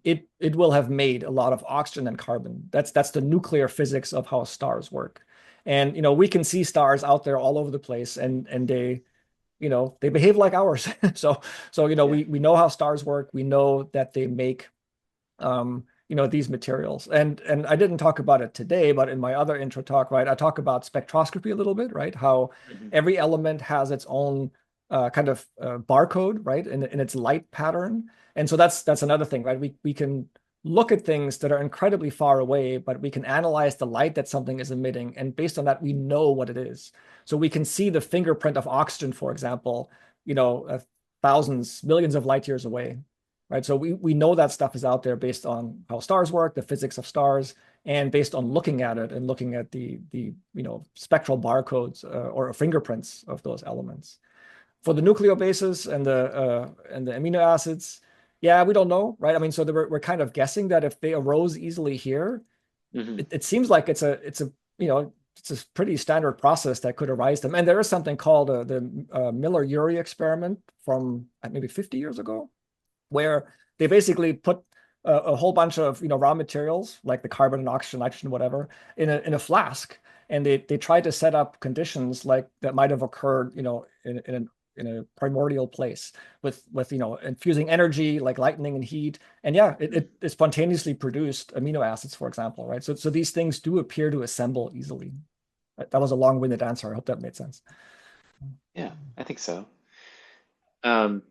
it will have made a lot of oxygen and carbon. That's the nuclear physics of how stars work. And we can see stars out there all over the place, and they behave like ours. So we know how stars work. We know that they make these materials. And I didn't talk about it today, but in my other intro talk, right, I talk about spectroscopy a little bit, right? How every element has its own kind of barcode, right, in its light pattern. And so that's another thing, right? We can look at things that are incredibly far away, but we can analyze the light that something is emitting, and based on that, we know what it is. So we can see the fingerprint of oxygen, for example, thousands, millions of light years away. Right, so we know that stuff is out there based on how stars work, the physics of stars, and based on looking at it and looking at the spectral barcodes or fingerprints of those elements. For the nucleobases and the amino acids, yeah, we don't know, right? I mean, so we're kind of guessing that if they arose easily here, it seems like it's a pretty standard process that could arise them. And there is something called the Miller-Urey experiment from maybe 50 years ago, where they basically put a whole bunch of raw materials like the carbon and oxygen, nitrogen, whatever, in a flask, and they tried to set up conditions like that might have occurred in a primordial place with infusing energy like lightning and heat. And yeah, it spontaneously produced amino acids, for example, right? So these things do appear to assemble easily. That was a long-winded answer. I hope that made sense. Yeah, I think so. Um,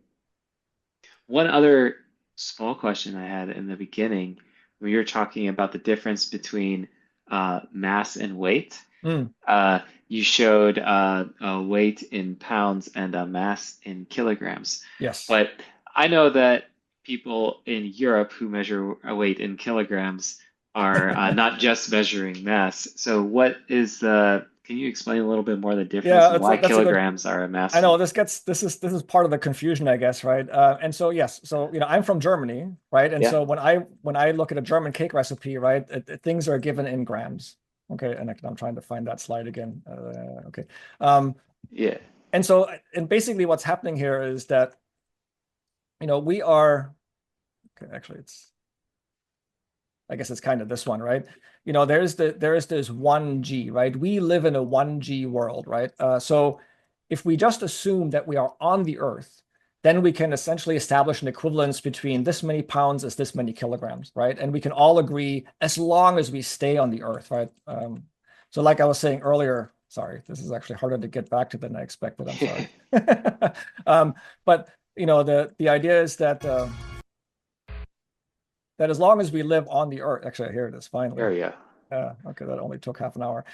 One other small question I had in the beginning, when you were talking about the difference between mass and weight, Mm, you showed weight in pounds and mass in kilograms. yes. But I know that people in Europe who measure weight in kilograms are not just measuring mass. So what is can you explain a little bit more the difference Yeah, and why that's a good. kilograms are a I mass? know this is part of the confusion, I guess, right? And so yes, so I'm from Germany, right? And Yeah, so when I look at a German cake recipe, right, things are given in grams. Okay, and I'm trying to find that slide again. Okay, um, yeah, and basically what's happening here is that we are okay. Actually, I guess it's kind of this one, right? There is this 1G, right? We live in a 1G world, right? So if we just assume that we are on the Earth, then we can essentially establish an equivalence between this many pounds as this many kilograms, right? And we can all agree as long as we stay on the Earth, right? So like I was saying earlier, sorry, this is actually harder to get back to than I expected. I'm sorry. But the idea is that as long as we live on the Earth, actually, here it is, finally. there we go. Okay, that only took half an hour.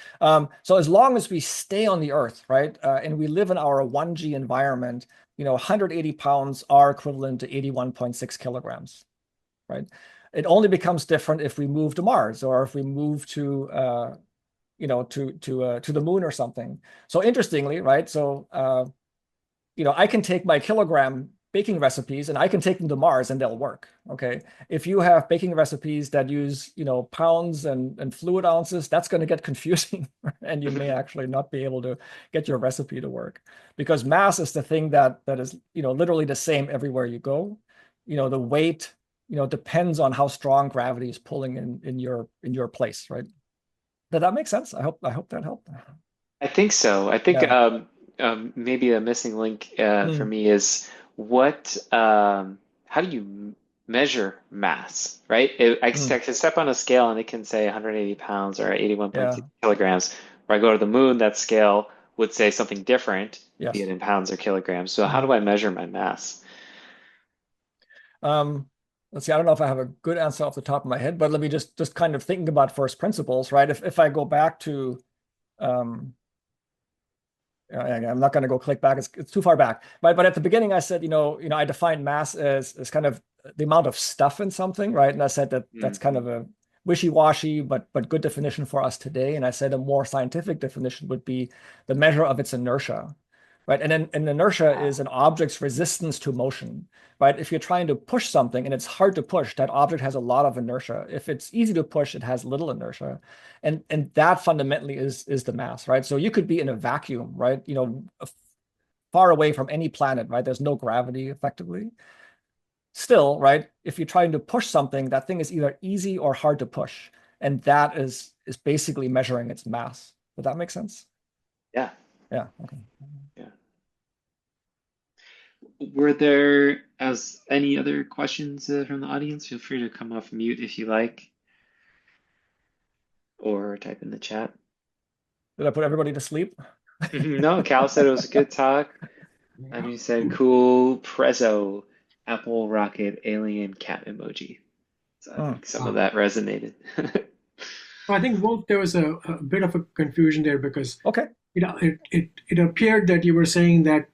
So as long as we stay on the Earth, right, and we live in our 1G environment, 180 pounds are equivalent to 81.6 kilograms, right? It only becomes different if we move to Mars or if we move to the moon or something. So interestingly, right, so I can take my kilogram baking recipes and I can take them to Mars and they'll work. Okay. If you have baking recipes that use, pounds and fluid ounces, that's going to get confusing and you may actually not be able to get your recipe to work because mass is the thing that is, literally the same everywhere you go. The weight, depends on how strong gravity is pulling in your place, right? Did that make sense? I hope that helped. I think so. I think Yeah. maybe a missing link for Mm, me is how do you measure mass, right? I mm, can step on a scale and it can say 180 pounds or yeah. 81.6 kilograms. Where I go to the moon, that scale would say something different, be it Yes. in pounds or kilograms. So how Mhm. do I measure my mass? Um, let's see. I don't know if I have a good answer off the top of my head, but let me just kind of thinking about first principles, right? If I go back to, um, I'm not going to go click back. It's too far back. But at the beginning, I said, I defined mass as kind of the amount of stuff in something, right? And I said that that's kind Hmm. of a wishy-washy, but good definition for us today. And I said a more scientific definition would be the measure of its inertia, right? And then and inertia is an object's resistance to motion, right? If you're trying to push something and it's hard to push, that object has a lot of inertia. If it's easy to push, it has little inertia. And that fundamentally is the mass, right? So you could be in a vacuum, right? Far away from any planet, right? There's no gravity effectively. Still, right? If you're trying to push something, that thing is either easy or hard to push. And that is basically measuring its mass. Does that make sense? Yeah, Yeah. Okay. yeah. Were there as any other questions from the audience? Feel free to come off mute if you like, or type in the chat. Did I put everybody to sleep? No, Cal said it was a good talk. And Yeah. you said cool prezzo, Apple Rocket Alien cat emoji. So I Hmm. think some of that resonated. I think Wolf, there was a bit of a confusion there because Okay. it appeared that you were saying that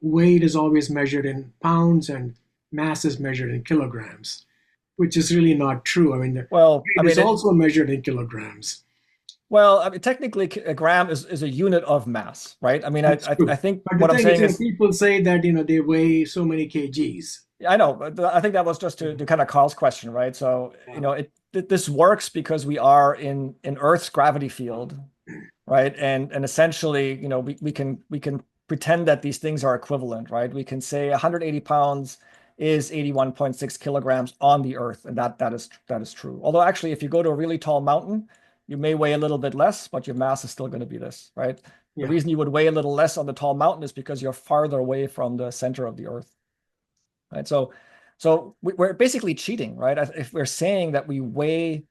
weight is always measured in pounds and mass is measured in kilograms, which is really not true. I mean, the Well, I weight is mean, also measured in kilograms. technically, a gram is a unit of mass, right? I mean, That's I true. think But the what I'm thing is, saying is, people say that they weigh so many kgs. I know, but I think that was just to kind of Carl's question, right? So, Yeah. this works because we are in Earth's gravity field, right? And essentially, we can pretend that these things are equivalent, right? We can say 180 pounds is 81.6 kilograms on the Earth, and that is true. Although actually, if you go to a really tall mountain, you may weigh a little bit less, but your mass is still going to be this, right? The Yeah. reason you would weigh a little less on the tall mountain is because you're farther away from the center of the Earth, right? So we're basically cheating, right? If we're saying that we weigh,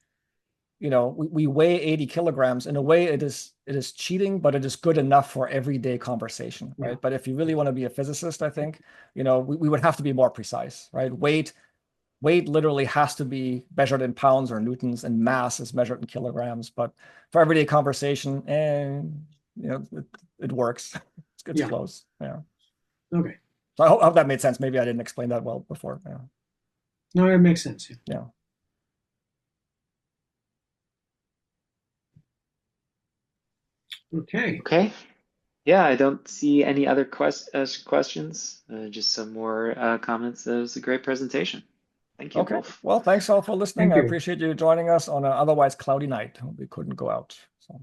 we weigh 80 kilograms, in a way it is cheating, but it is good enough for everyday conversation, Yeah. right? But if you really want to be a physicist, I think, we would have to be more precise, right? Weight literally has to be measured in pounds or newtons, and mass is measured in kilograms. But for everyday conversation, it works. It's Yeah. close. Yeah. Okay. So I hope that made sense. Maybe I didn't explain that well before. Yeah. No, it makes sense. Yeah. Yeah. Okay. Okay. Yeah, I don't see any other questions. Just some more comments. That was a great presentation. Thank you, Okay. Wolf. Well, thanks all for listening. Thank I you. appreciate you joining us on an otherwise cloudy night. We couldn't go out. So.